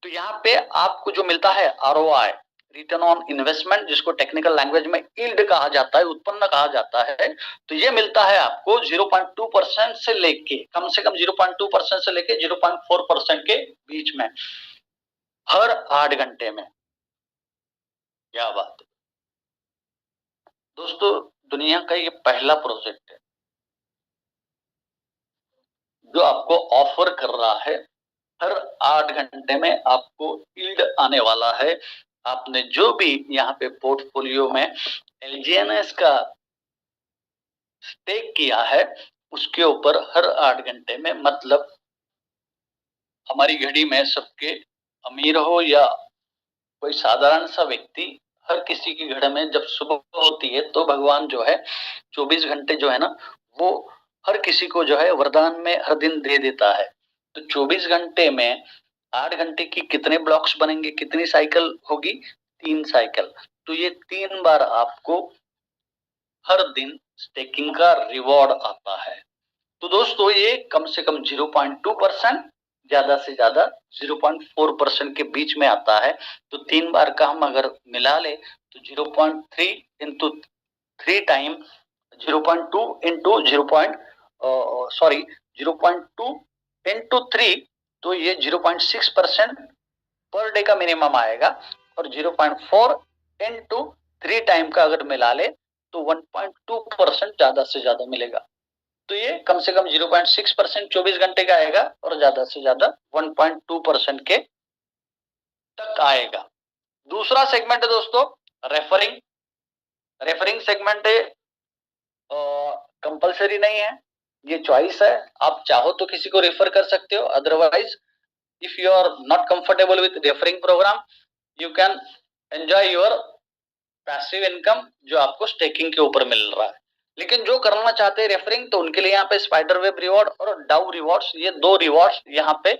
तो यहाँ पे आपको जो मिलता है आरओआई, रिटर्न ऑन इन्वेस्टमेंट, जिसको टेक्निकल लैंग्वेज में यील्ड कहा जाता है, उत्पन्न कहा जाता है, तो ये मिलता है आपको 0.2% से लेके कम से कम 0.2% से लेके 0.4% के बीच में हर 8 घंटे में। क्या बात है दोस्तों, दुनिया का ये पहला प्रोजेक्ट है जो आपको ऑफर कर रहा है हर 8 घंटे में आपको यील्ड आने वाला है। आपने जो भी यहाँ पे पोर्टफोलियो में एलजीएनएस का स्टेक किया है उसके ऊपर हर 8 घंटे में, मतलब हमारी घड़ी में सबके अमीर हो या कोई साधारण सा व्यक्ति, हर किसी की घर में जब सुबह होती है तो भगवान जो है 24 घंटे जो है ना वो हर किसी को जो है वरदान में हर दिन दे देता है। तो 24 घंटे में 8 घंटे की कितने ब्लॉक्स बनेंगे, कितनी साइकिल होगी, 3 साइकिल। तो ये 3 बार आपको हर दिन स्टेकिंग का रिवॉर्ड आता है। तो दोस्तों ये कम से कम 0.2%, ज्यादा से ज्यादा 0.4% के बीच में आता है। तो 3 बार का हम अगर मिला ले तो 0.3 इंटू 3 टाइम 0.2 इंटू 0.2 इंटू 3, तो ये 0.6% पर डे का मिनिमम आएगा। और 0.4 इंटू 3 टाइम का अगर मिला ले तो 1.2% ज्यादा से ज्यादा मिलेगा। तो ये कम से कम 0.6% 24 घंटे का आएगा और ज्यादा से ज्यादा 1.2% के तक आएगा। दूसरा सेगमेंट है दोस्तों रेफरिंग। रेफरिंग सेगमेंट है, कंपलसरी नहीं है, ये चॉइस है। आप चाहो तो किसी को रेफर कर सकते हो, otherwise if you are not comfortable with referring programme you can enjoy your passive income जो आपको स्टेकिंग के ऊपर मिल रहा है। लेकिन जो करना चाहते हैं रेफरिंग, तो उनके लिए यहाँ पे स्पाइडर वेब रिवॉर्ड और डाउ रिवॉर्ड्स, ये 2 रिवॉर्ड्स यहाँ पे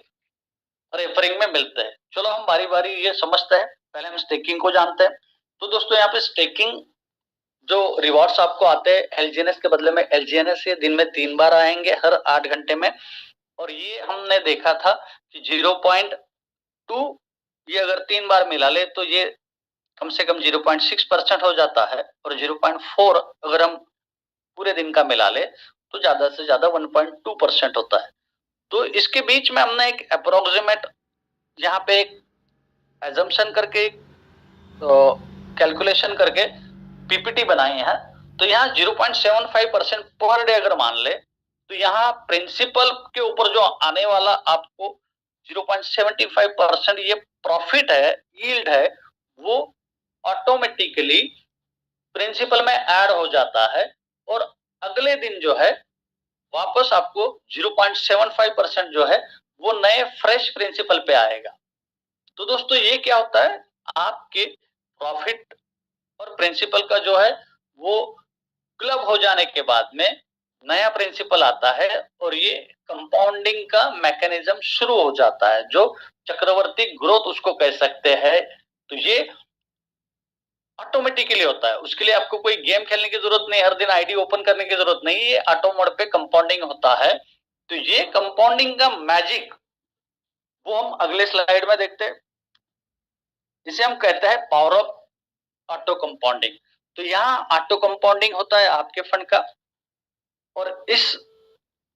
रेफरिंग में मिलते हैं। चलो हम बारी बारी ये समझते हैं, पहले हम स्टेकिंग को जानते हैं। तो दोस्तों यहाँ पे स्टेकिंग जो रिवॉर्ड्स आपको आते हैं एलजीएनएस के बदले में, एलजीएनएस ये दिन में 3 बार आएंगे हर 8 घंटे में। और ये हमने देखा था कि 0.2 ये अगर 3 बार मिला ले तो ये कम से कम 0.6% हो जाता है। और 0.4 अगर हम पूरे दिन का मिला ले तो ज्यादा से ज्यादा 1.2% होता है। तो इसके बीच में हमने एक अप्रोक्सीमेट यहाँ पे एक एजम्पशन करके कैलकुलेशन करके पीपीटी बनाई है। तो यहाँ 0.75% पर डे अगर मान ले तो यहाँ प्रिंसिपल के ऊपर जो आने वाला आपको 0.75% ये प्रॉफिट है, यील्ड है, वो ऑटोमेटिकली प्रिंसिपल में ऐड हो जाता है और अगले दिन जो है वापस आपको 0.75% जो है वो नए फ्रेश प्रिंसिपल पे आएगा। तो दोस्तों ये क्या होता है, आपके प्रॉफिट और प्रिंसिपल का जो है वो क्लब हो जाने के बाद में नया प्रिंसिपल आता है और ये कंपाउंडिंग का मैकेनिज्म शुरू हो जाता है, जो चक्रवर्ती ग्रोथ उसको कह सकते हैं। तो ये ऑटोमेटिकली होता है, उसके लिए आपको कोई गेम खेलने की जरूरत नहीं, हर दिन आईडी ओपन करने की जरूरत नहीं, ये ऑटो मोड पे कंपाउंडिंग होता है। तो ये कंपाउंडिंग का मैजिक वो हम अगले स्लाइड में देखते हैं, जिसे हम कहते हैं पावर ऑफ ऑटो कंपाउंडिंग। तो यहाँ ऑटो कंपाउंडिंग होता है आपके फंड का, और इस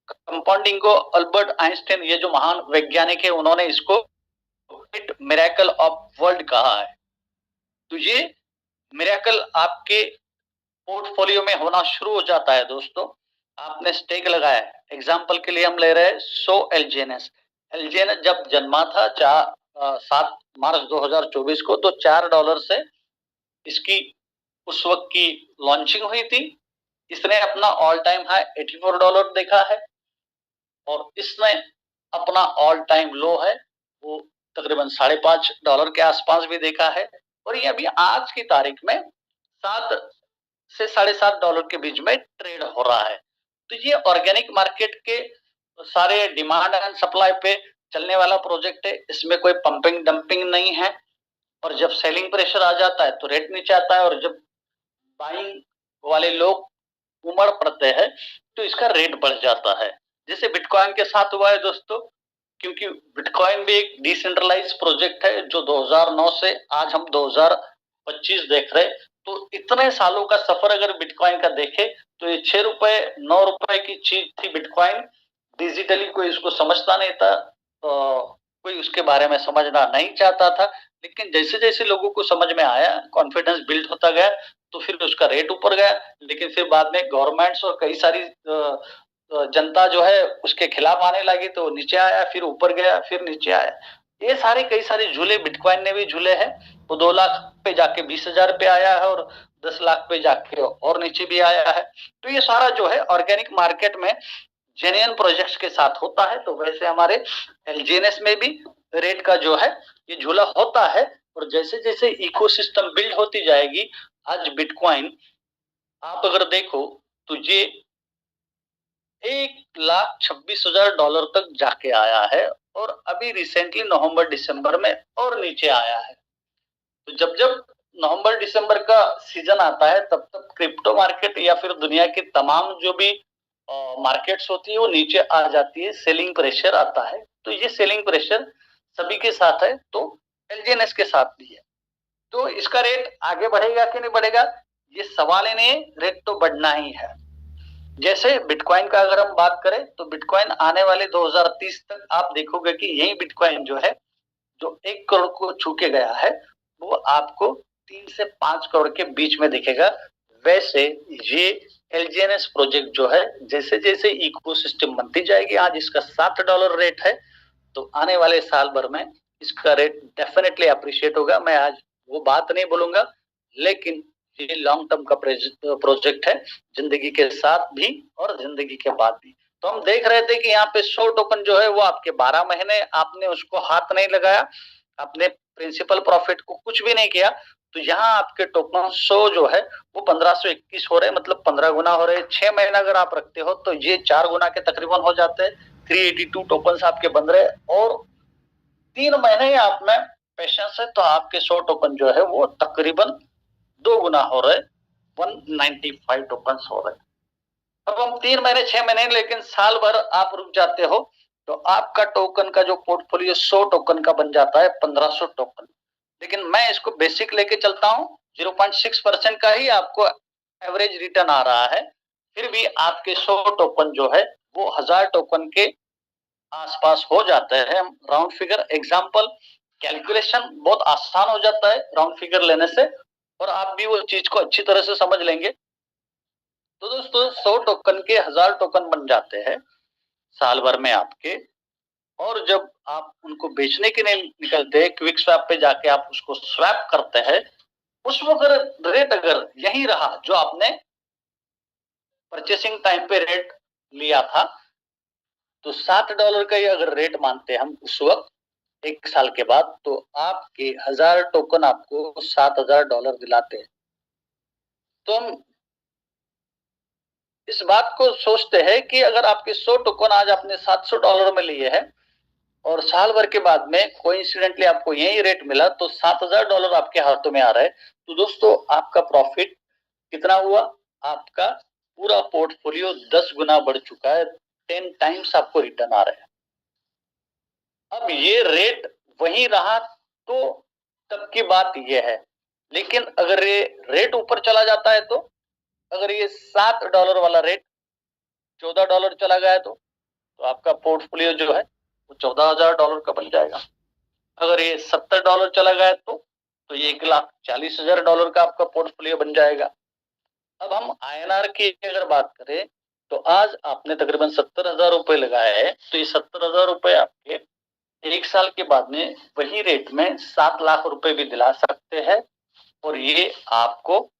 कंपाउंडिंग को अल्बर्ट आइंस्टाइन, ये जो महान वैज्ञानिक है, उन्होंने इसको मिरेकल ऑफ वर्ल्ड कहा है। तो ये मिरेकल आपके पोर्टफोलियो में होना शुरू हो जाता है दोस्तों। आपने स्टेक लगाया है, एग्जांपल के लिए हम ले रहे हैं 100 एलजीएनएस। एलजीएनएस जब जन्मा था 7 मार्च 2024 को, तो $4 से इसकी उस वक्त की लॉन्चिंग हुई थी। इसने अपना ऑल टाइम हाई $84 देखा है और इसने अपना ऑल टाइम लो है वो तकरीबन $5.5 के आसपास भी देखा है। और ये अभी आज की तारीख में 7 से $7.5 के बीच में ट्रेड हो रहा है। तो ये ऑर्गेनिक मार्केट के सारे डिमांड एंड सप्लाई पे चलने वाला प्रोजेक्ट है, इसमें कोई पंपिंग डंपिंग नहीं है। और जब सेलिंग प्रेशर आ जाता है तो रेट नीचे आता है, और जब बाइंग वाले लोग उमड़ पड़ते हैं तो इसका रेट बढ़ जाता है, जैसे बिटकॉइन के साथ हुआ है दोस्तों। क्योंकि बिटकॉइन भी एक डिसेंट्रलाइज प्रोजेक्ट है जो 2009 से आज हम 2025 देख रहे। तो इतने सालों का सफर अगर बिटकॉइन का देखे तो ये 6 रुपए 9 रुपए की चीज थी बिटकॉइन। डिजिटली कोई इसको समझता नहीं था, कोई उसके बारे में समझना नहीं चाहता था। लेकिन जैसे जैसे लोगों को समझ में आया, कॉन्फिडेंस बिल्ड होता गया, तो फिर उसका रेट ऊपर गया। लेकिन फिर बाद में गवर्नमेंट्स और कई सारी जनता जो है उसके खिलाफ आने लगी, तो नीचे आया, फिर ऊपर गया, फिर नीचे आया। ये सारे कई सारे झूले बिटकॉइन ने भी झूले हैं। वो 2 लाख पे जाके 20,000 पे आया है और 10 लाख पे जाके और नीचे भी आया है। तो ये सारा जो है ऑर्गेनिक मार्केट में जेन्युइन प्रोजेक्ट्स के साथ होता है। तो वैसे हमारे एलजीएनएस में भी रेट का जो है ये झूला होता है। और जैसे जैसे इकोसिस्टम बिल्ड होती जाएगी, आज बिटकॉइन आप अगर देखो तो ये $1,26,000 तक जाके आया है और अभी रिसेंटली नवंबर दिसंबर में और नीचे आया है। तो जब जब नवंबर दिसंबर का सीजन आता है तब तब क्रिप्टो मार्केट या फिर दुनिया की तमाम जो भी मार्केट्स होती है वो नीचे आ जाती है, सेलिंग प्रेशर आता है। तो ये सेलिंग प्रेशर सभी के साथ है, तो एलजीएनएस के साथ भी है। तो इसका रेट आगे बढ़ेगा कि नहीं बढ़ेगा ये सवाल ही नहीं है, रेट तो बढ़ना ही है। जैसे बिटकॉइन का अगर हम बात करें तो बिटकॉइन आने वाले 2030 तक आप देखोगे कि यही बिटकॉइन जो है जो 1 करोड़ को छू के गया है वो आपको 3 से 5 करोड़ के बीच में दिखेगा। वैसे ये एलजीएनएस प्रोजेक्ट जो है जैसे जैसे इकोसिस्टम बनती जाएगी, आज इसका $7 रेट है, तो आने वाले साल भर में इसका रेट डेफिनेटली अप्रिशिएट होगा। मैं आज वो बात नहीं बोलूंगा, लेकिन ये लॉन्ग टर्म का प्रोजेक्ट है, जिंदगी के साथ भी और जिंदगी के बाद भी। तो हम देख रहे थे कि यहाँ पे 100 टोकन जो है वो आपके 12 महीने आपने उसको हाथ नहीं लगाया, आपने प्रिंसिपल प्रॉफिट को कुछ भी नहीं किया, तो यहाँ आपके टोकन 100 जो है वो 1521 हो रहे, मतलब 15 गुना हो रहे। 6 महीना अगर आप रखते हो तो ये 4 गुना के तकरीबन हो जाते हैं। 382 टोकन आपके बन रहे और 3 महीने ही आप में पेशेंस है तो आपके 100 टोकन जो है वो तकरीबन 2 गुना हो रहे, 195 टोकन हो रहे। अब हम 3 महीने 6 महीने लेकिन साल भर आप रुक जाते हो तो आपका टोकन का जो पोर्टफोलियो 100 टोकन का बन जाता है 1500 टोकन। लेकिन मैं इसको बेसिक लेके चलता हूँ, 0.6% का ही आपको एवरेज रिटर्न आ रहा है। फिर भी आपके 100 टोकन जो है वो 1000 टोकन के आसपास हो जाते हैं। राउंड फिगर एग्जांपल कैलकुलेशन बहुत आसान हो जाता है राउंड फिगर लेने से, और आप भी वो चीज को अच्छी तरह से समझ लेंगे। तो दोस्तों 100 टोकन के 1000 टोकन बन जाते हैं साल भर में आपके। और जब आप उनको बेचने के लिए निकलते हैं, क्विक स्वैप पे जाके आप उसको स्वैप करते हैं, उस वक्त रेट अगर यही रहा जो आपने परचेसिंग टाइम पे रेट लिया था, तो $7 का ही अगर रेट मानते हैं हम उस वक्त 1 साल के बाद, तो आपके 1000 टोकन आपको $7,000 दिलाते हैं। तो हम इस बात को सोचते हैं कि अगर आपके 100 टोकन आज आपने $700 में लिए हैं और साल भर के बाद में कोइंसिडेंटली आपको यही रेट मिला तो $7,000 आपके हाथों में आ रहा है, तो दोस्तों आपका प्रॉफिट कितना हुआ? आपका पूरा पोर्टफोलियो 10 गुना बढ़ चुका है, 10 टाइम्स आपको रिटर्न आ रहा है। अब ये रेट वही रहा तो तब की बात ये है, लेकिन अगर ये रेट ऊपर चला जाता है तो अगर ये $7 वाला रेट $14 चला गया तो आपका पोर्टफोलियो जो है वो $14,000 का बन जाएगा। अगर ये $70 चला गया तो ये $1,40,000 का आपका पोर्टफोलियो बन जाएगा। अब हम आईएनआर की अगर बात करें तो आज आपने तकरीबन 70,000 रुपए लगाए हैं, तो ये 70,000 रुपए आपके 1 साल के बाद में वही रेट में 7 लाख रुपए भी दिला सकते हैं और ये आपको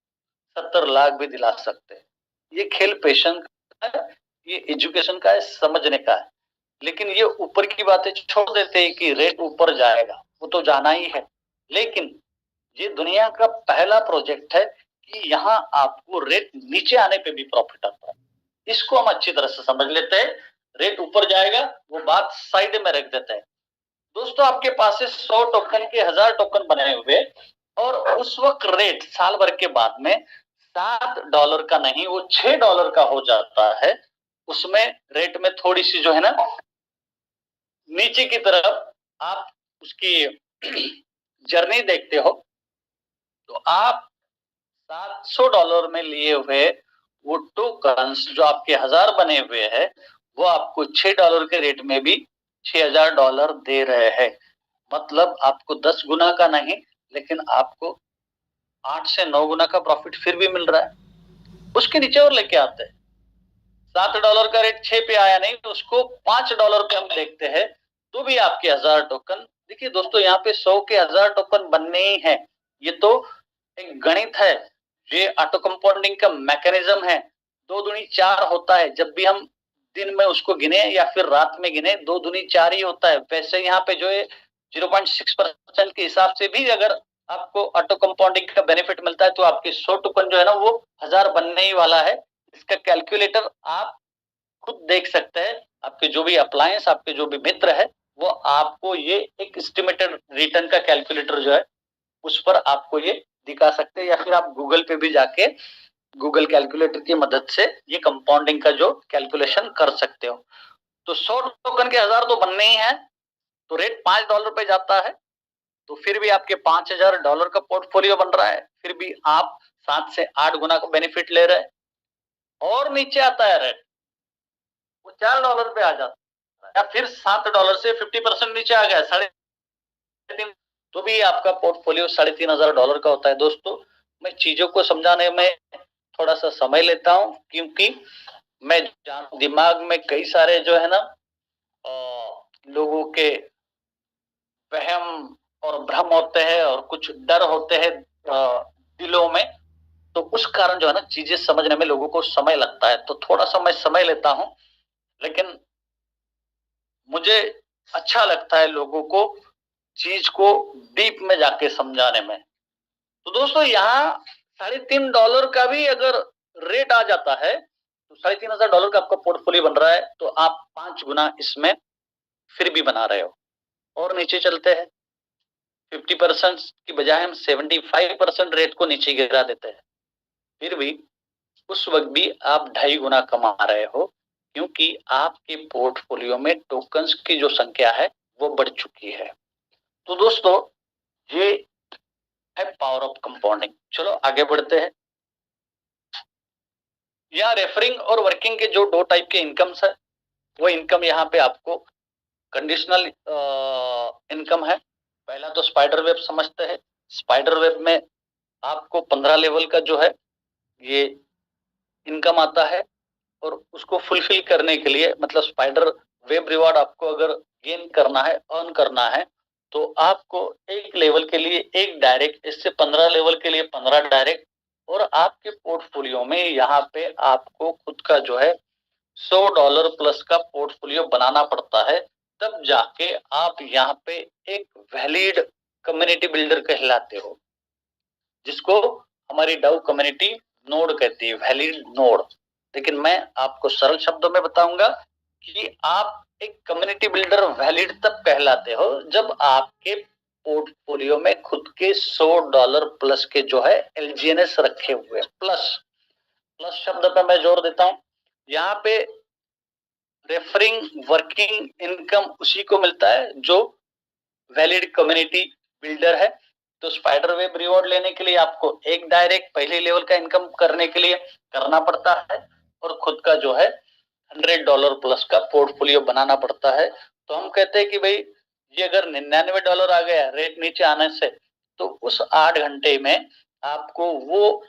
70 लाख भी दिला सकते हैं। ये खेल पेशेंस का है, ये एजुकेशन का है, समझने का है। लेकिन ये ऊपर की बातें छोड़ देते हैं कि रेट ऊपर जाएगा, वो तो जाना ही है, लेकिन ये दुनिया का पहला प्रोजेक्ट है कि यहाँ आपको रेट नीचे आने पे भी प्रॉफिट आता है। इसको हम अच्छी तरह से समझ लेते हैं। रेट ऊपर जाएगा वो बात साइड में रख देते हैं। दोस्तों आपके पास से 100 टोकन के 1000 टोकन बने हुए और उस वक्त रेट साल भर के बाद में $7 का नहीं वो $6 का हो जाता है। उसमें रेट में थोड़ी सी जो है ना नीचे की तरफ आप उसकी जर्नी देखते हो तो आप $700 में लिए हुए वो टोकन्स जो आपके 1000 बने हुए हैं वो आपको $6 के रेट में भी $6000 दे रहे हैं। मतलब आपको 10 गुना का नहीं लेकिन आपको 8 से 9 गुना का प्रॉफिट फिर भी मिल रहा है। उसके नीचे और लेके आते हैं, $7 का रेट 6 पे आया नहीं तो उसको $5 पे हम देखते हैं तो भी आपके 1000 टोकन। देखिए दोस्तों यहाँ पे 100 के 1000 टोकन बनने ही है, ये तो एक गणित है, ये ऑटो कंपाउंडिंग का मैकेनिज्म है। 2 दूनी 4 होता है, जब भी हम दिन में उसको गिने या फिर रात में गिने 2 दूनी 4 ही होता है। वैसे यहाँ पे जो है 0.6% के हिसाब से भी अगर आपको ऑटो कंपाउंडिंग का बेनिफिट मिलता है तो आपके 100 टोकन जो है ना वो 1000 बनने ही वाला है। इसका कैलकुलेटर आप खुद देख सकते हैं, आपके जो भी अप्लायंस, आपके जो भी मित्र है वो आपको ये एक एस्टिमेटेड रिटर्न का कैलकुलेटर जो है उस पर आपको ये दिखा सकते हैं, या फिर आप गूगल पे भी जाके गूगल कैलकुलेटर की मदद से ये कंपाउंडिंग का जो कैलकुलेशन कर सकते हो। तो 100 टोकन के 1000 तो बनने ही है, तो रेट $5 पे जाता है तो फिर भी आपके $5000 का पोर्टफोलियो बन रहा है, फिर भी आप 7 से 8 गुना का बेनिफिट ले रहे हैं। और नीचे आता है रेट, वो $4 पे आ जाता है, या फिर $7 से 50% नीचे आ गया, 3.5, तो भी आपका पोर्टफोलियो $3500 का होता है। दोस्तों मैं चीजों को समझाने में थोड़ा सा समय लेता हूं क्योंकि मैं दिमाग में कई सारे जो है ना लोगों के वहम और भ्रम होते हैं और कुछ डर होते हैं दिलों में, तो उस कारण जो है ना चीजें समझने में लोगों को समय लगता है, तो थोड़ा सा मैं समय लेता हूं, लेकिन मुझे अच्छा लगता है लोगों को चीज को डीप में जाके समझाने में। तो दोस्तों यहाँ $3.5 का भी अगर रेट आ जाता है तो $3500 का आपका पोर्टफोलियो बन रहा है, तो आप 5 गुना इसमें फिर भी बना रहे हो। और नीचे चलते हैं, 50% की बजाय हम 75% रेट को नीचे गिरा देते हैं, फिर भी उस वक्त भी आप 2.5 गुना कमा रहे हो क्योंकि आपके पोर्टफोलियो में टोकन्स की जो संख्या है वो बढ़ चुकी है। तो दोस्तों ये है पावर ऑफ कंपाउंडिंग। चलो आगे बढ़ते हैं। यहाँ रेफरिंग और वर्किंग के जो 2 टाइप के इनकम्स है वो इनकम यहाँ पे आपको कंडीशनल इनकम है। पहला तो स्पाइडर वेब समझते हैं। स्पाइडर वेब में आपको 15 लेवल का जो है ये इनकम आता है और उसको फुलफिल करने के लिए, मतलब स्पाइडर वेब रिवॉर्ड आपको अगर गेन करना है, अर्न करना है, तो आपको एक लेवल के लिए एक डायरेक्ट, इससे 15 लेवल के लिए 15 डायरेक्ट, और आपके पोर्टफोलियो में यहाँ पे आपको खुद का जो है $100 प्लस का पोर्टफोलियो बनाना पड़ता है, तब जाके आप यहाँ पे एक वैलिड कम्युनिटी बिल्डर कहलाते हो, जिसको हमारी डाउ कम्युनिटी नोड कहती है, वैलिड नोड। लेकिन मैं आपको सरल शब्दों में बताऊंगा कि आप एक कम्युनिटी बिल्डर वैलिड तब कहलाते हो जब आपके पोर्टफोलियो में खुद के $100 प्लस के जो है एलजीएनएस रखे हुए। प्लस प्लस शब्द पे मैं जोर देता हूं, यहाँ पे रेफरिंग वर्किंग इनकम उसी को मिलता है जो वैलिड कम्युनिटी बिल्डर है। तो स्पाइडर वेब रिवॉर्ड लेने के लिए आपको एक डायरेक्ट पहले लेवल का इनकम करने के लिए करना पड़ता है और खुद का जो है $100 प्लस का पोर्टफोलियो बनाना पड़ता है। तो हम कहते हैं कि भाई ये अगर $99 आ गया रेट नीचे आने से, तो उस 8 घंटे में आपको वो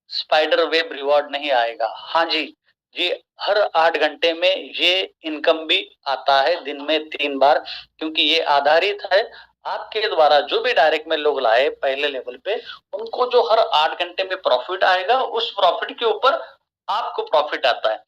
स्पाइडर वेब रिवॉर्ड नहीं आएगा। हाँ जी, ये हर 8 घंटे में ये इनकम भी आता है, दिन में 3 बार, क्योंकि ये आधारित है आपके द्वारा जो भी डायरेक्ट में लोग लाए पहले लेवल पे, उनको जो हर 8 घंटे में प्रॉफिट आएगा उस प्रॉफिट के ऊपर आपको प्रॉफिट आता है।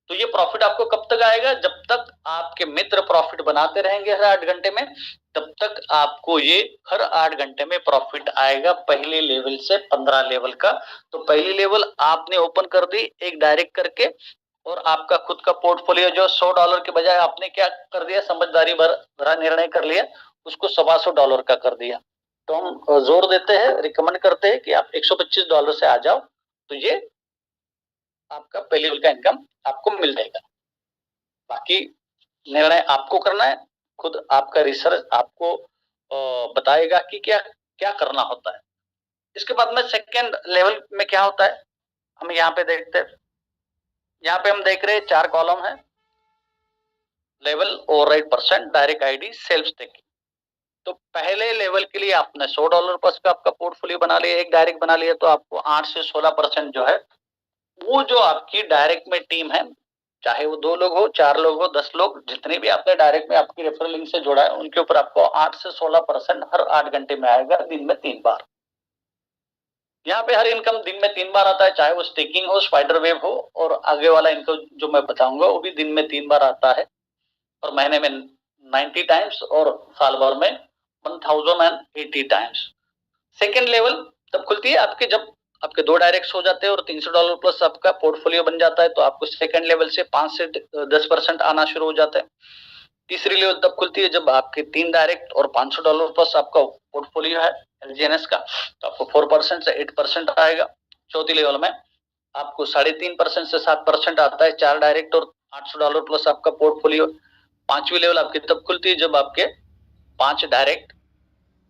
तो ये प्रॉफिट आपको कब तक आएगा? जब तक आपके मित्र प्रॉफिट बनाते रहेंगे हर 8 घंटे में, तब तक आपको ये हर 8 घंटे में प्रॉफिट आएगा, पहले लेवल से 15 लेवल का। तो पहली लेवल आपने ओपन कर दी एक डायरेक्ट करके, और आपका खुद का पोर्टफोलियो जो $100 के बजाय आपने क्या कर दिया, समझदारी भरा निर्णय कर लिया, उसको $125 का कर दिया। तो हम जोर देते हैं, रिकमेंड करते हैं कि आप $125 से आ जाओ, तो ये आपका पहले लेवल का इनकम आपको मिल जाएगा। बाकी निर्णय आपको करना है, खुद आपका रिसर्च आपको बताएगा कि क्या क्या करना होता है। इसके बाद में सेकेंड लेवल में क्या होता है, हम यहाँ पे देखते हैं। यहाँ पे हम देख रहे हैं 4 कॉलम है, level, override percent, direct ID, self staking. तो पहले लेवल के लिए आपने $100 प्लस का आपका पोर्टफोलियो बना लिया, एक डायरेक्ट बना लिया, तो आपको 8 से 16% जो है, वो जो आपकी डायरेक्ट में टीम है, चाहे वो 2 लोग हो, 4 लोग हो, 10 लोग, जितने भी आपने डायरेक्ट में आपकी रेफरल लिंक से जोड़ा है, उनके ऊपर आपको 8 से 16% हर 8 घंटे में आएगा, दिन में 3 बार। यहाँ पे हर इनकम दिन में 3 बार आता है, चाहे वो स्टेकिंग हो, स्पाइडर वेव हो, और आगे वाला इनकम जो मैं बताऊंगा वो भी दिन में 3 बार आता है, और महीने में 90 टाइम्स, और साल भर में 1080 टाइम्स। सेकेंड लेवल तब खुलती है आपके जब आपके 2 डायरेक्ट्स हो जाते हैं और $300 प्लस आपका पोर्टफोलियो बन जाता है, तो आपको सेकेंड लेवल से 5 से 10% आना शुरू हो जाता है। तीसरी लेवल तब खुलती है जब आपके 3 डायरेक्ट और $500 प्लस आपका पोर्टफोलियो है एलजीएनएस का, तो आपको 4% से 8% आएगा। चौथी लेवल में आपको 3.5% से 7% आता है, 4 डायरेक्ट और $800 प्लस आपका पोर्टफोलियो। पांचवी लेवल आपकी तब खुलती है जब आपके 5 डायरेक्ट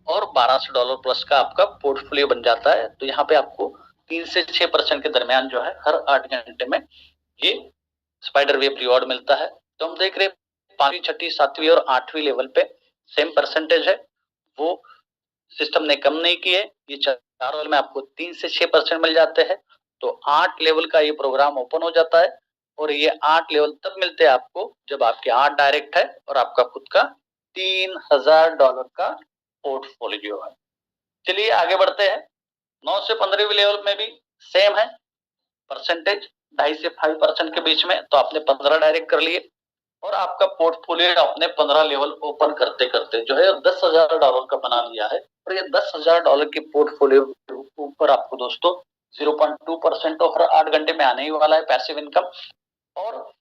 और $1200 प्लस का आपका पोर्टफोलियो बन जाता है, तो यहाँ पे आपको 3 से 6% के दरमियान जो है हर 8 घंटे में ये स्पाइडर वेव रिवॉर्ड मिलता है। तो हम देख रहे हैं 5वीं, 6ठी, 7वीं और 8वीं लेवल पे सेम परसेंटेज है, वो सिस्टम ने कम नहीं की है। ये 4 लेवल में आपको 3 से 6% मिल जाते हैं, तो 8 लेवल का ये प्रोग्राम ओपन हो जाता है, और ये 8 लेवल तब मिलते हैं आपको जब आपके 8 डायरेक्ट है और आपका खुद का $3000 का पोर्टफोलियो है। चलिए आगे बढ़ते हैं। 9 से 15वीं लेवल में भी सेम है परसेंटेज, 2.5 से 5% के बीच में, तो आपने 15 डायरेक्ट कर लिए, और आपका पोर्टफोलियो आपने 15 लेवल ओपन करते करते जो है $10,000 का बना लिया है, और ये $10,000 के पोर्टफोलियो ऊपर आपको दोस्तों 0.2% तो हर 8 घंटे में आने ही वाला है पैसिव इनकम, और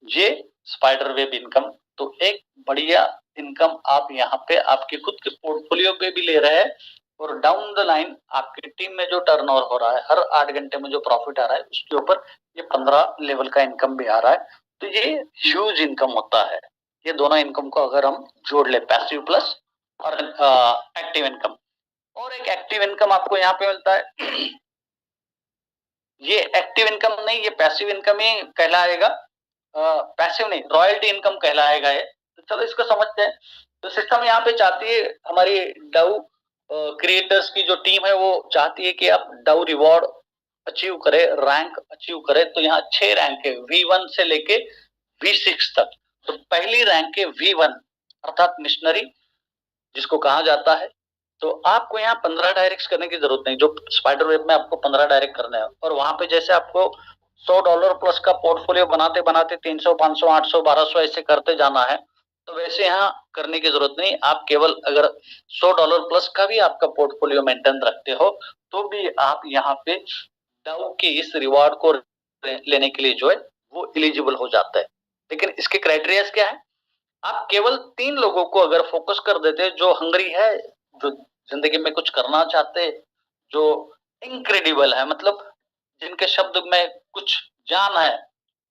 ये स्पाइडर वेब इनकम, तो एक बढ़िया इनकम आप यहाँ पे आपके खुद के पोर्टफोलियो पे भी ले रहे हैं, और डाउन द लाइन आपकी टीम में जो टर्नओवर हो रहा है, हर 8 घंटे में जो प्रॉफिट आ रहा है, उसके ऊपर ये 15 लेवल का इनकम भी आ रहा है। तो ये ह्यूज इनकम होता है। ये दोनों इनकम को अगर हम जोड़ ले, पैसिव प्लस और एक्टिव इनकम, और एक एक्टिव इनकम आपको यहाँ पे मिलता है। ये एक्टिव इनकम नहीं, ये पैसिव इनकम ही कहलाएगा, पैसिव नहीं, रॉयल्टी इनकम कहलाएगा ये। तो चलो इसको समझते हैं। तो सिस्टम यहाँ पे चाहती है, हमारी डाउ क्रिएटर्स की जो टीम है वो चाहती है कि आप डाउ रिवॉर्ड अचीव करे, रैंक अचीव करे। तो यहाँ 6 रैंक है, V1 से लेके V6 तक। तो पहली रैंक है V1 अर्थात मिशनरी, जिसको कहा जाता है। तो आपको यहाँ 15 डायरेक्ट करने की जरूरत नहीं, जो स्पाइडर वेब में आपको 15 डायरेक्ट करने हैं, और वहां पे जैसे आपको $100 प्लस का पोर्टफोलियो बनाते बनाते 300, 500, 800, 1200 ऐसे करते जाना है, तो वैसे यहाँ करने की जरूरत नहीं। आप केवल अगर $100 प्लस का भी आपका पोर्टफोलियो मेंटेन रखते हो, तो भी आप यहाँ पे डाउ की इस रिवार्ड को लेने के लिए जो है वो एलिजिबल हो जाता है। लेकिन इसके क्राइटेरिया क्या है, आप केवल 3 लोगों को अगर फोकस कर देते, जो हंग्री है, जो जिंदगी में कुछ करना चाहते, जो इनक्रेडिबल है, मतलब जिनके शब्द में कुछ जान है,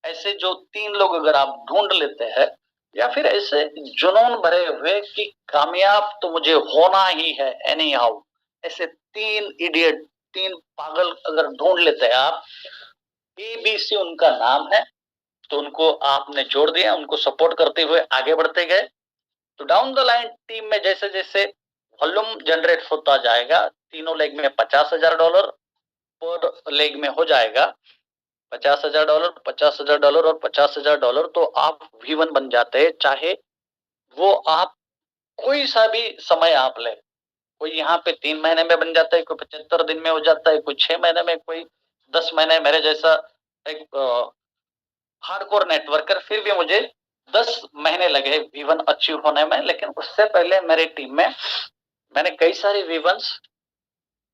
ऐसे जो 3 लोग अगर आप ढूंढ लेते हैं, या फिर ऐसे जुनून भरे हुए कि कामयाब तो मुझे होना ही है एनी हाउ, ऐसे 3 इडियट, 3 पागल अगर ढूंढ लेते हैं आप, ABC उनका नाम है, तो उनको आपने जोड़ दिया, उनको सपोर्ट करते हुए आगे बढ़ते गए। तो डाउन द लाइन टीम में जैसे जैसे वॉल्यूम जनरेट होता जाएगा, तीनों लेग में $50,000 पर लेग में हो जाएगा, $50,000, $50,000 और $50,000, तो आप V1 बन जाते हैं। चाहे वो आप कोई सा भी समय आप ले, कोई यहाँ पे 3 महीने में बन जाता है, कोई 75 दिन में हो जाता है, कोई 6 महीने में, कोई 10 महीने। मेरे जैसा एक हार्डकोर नेटवर्कर, फिर भी मुझे 10 महीने लगे V1 अचीव होने में, लेकिन उससे पहले मेरी टीम में मैंने कई सारे V1s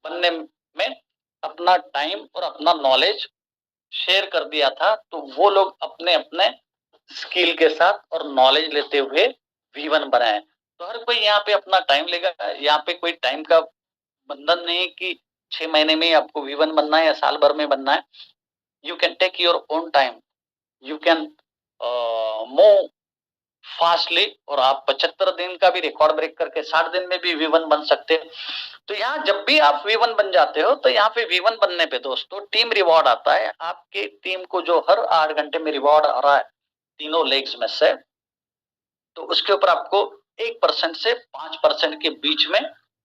बनने में अपना टाइम और अपना नॉलेज शेयर कर दिया था। तो वो लोग अपने अपने स्किल के साथ और नॉलेज लेते हुए V1 बनाए। तो हर कोई यहाँ पे अपना टाइम लेगा, यहाँ पे कोई टाइम का बंधन नहीं कि 6 महीने में आपको V1 बनना है या साल भर में बनना है। You can take your own time, you can move fastly, और आप 75 दिन का भी रिकॉर्ड ब्रेक करके 60 दिन में भी V1 बन सकते हैं। तो यहाँ जब भी आप V1 बन जाते हो तो यहाँ पे V1 बनने पे दोस्तों टीम रिवॉर्ड आता है। आपके टीम को जो हर 8 घंटे में रिवॉर्ड आ रहा है तीनों लेग्स में से, तो उसके ऊपर आपको 1% से 5% के बीच में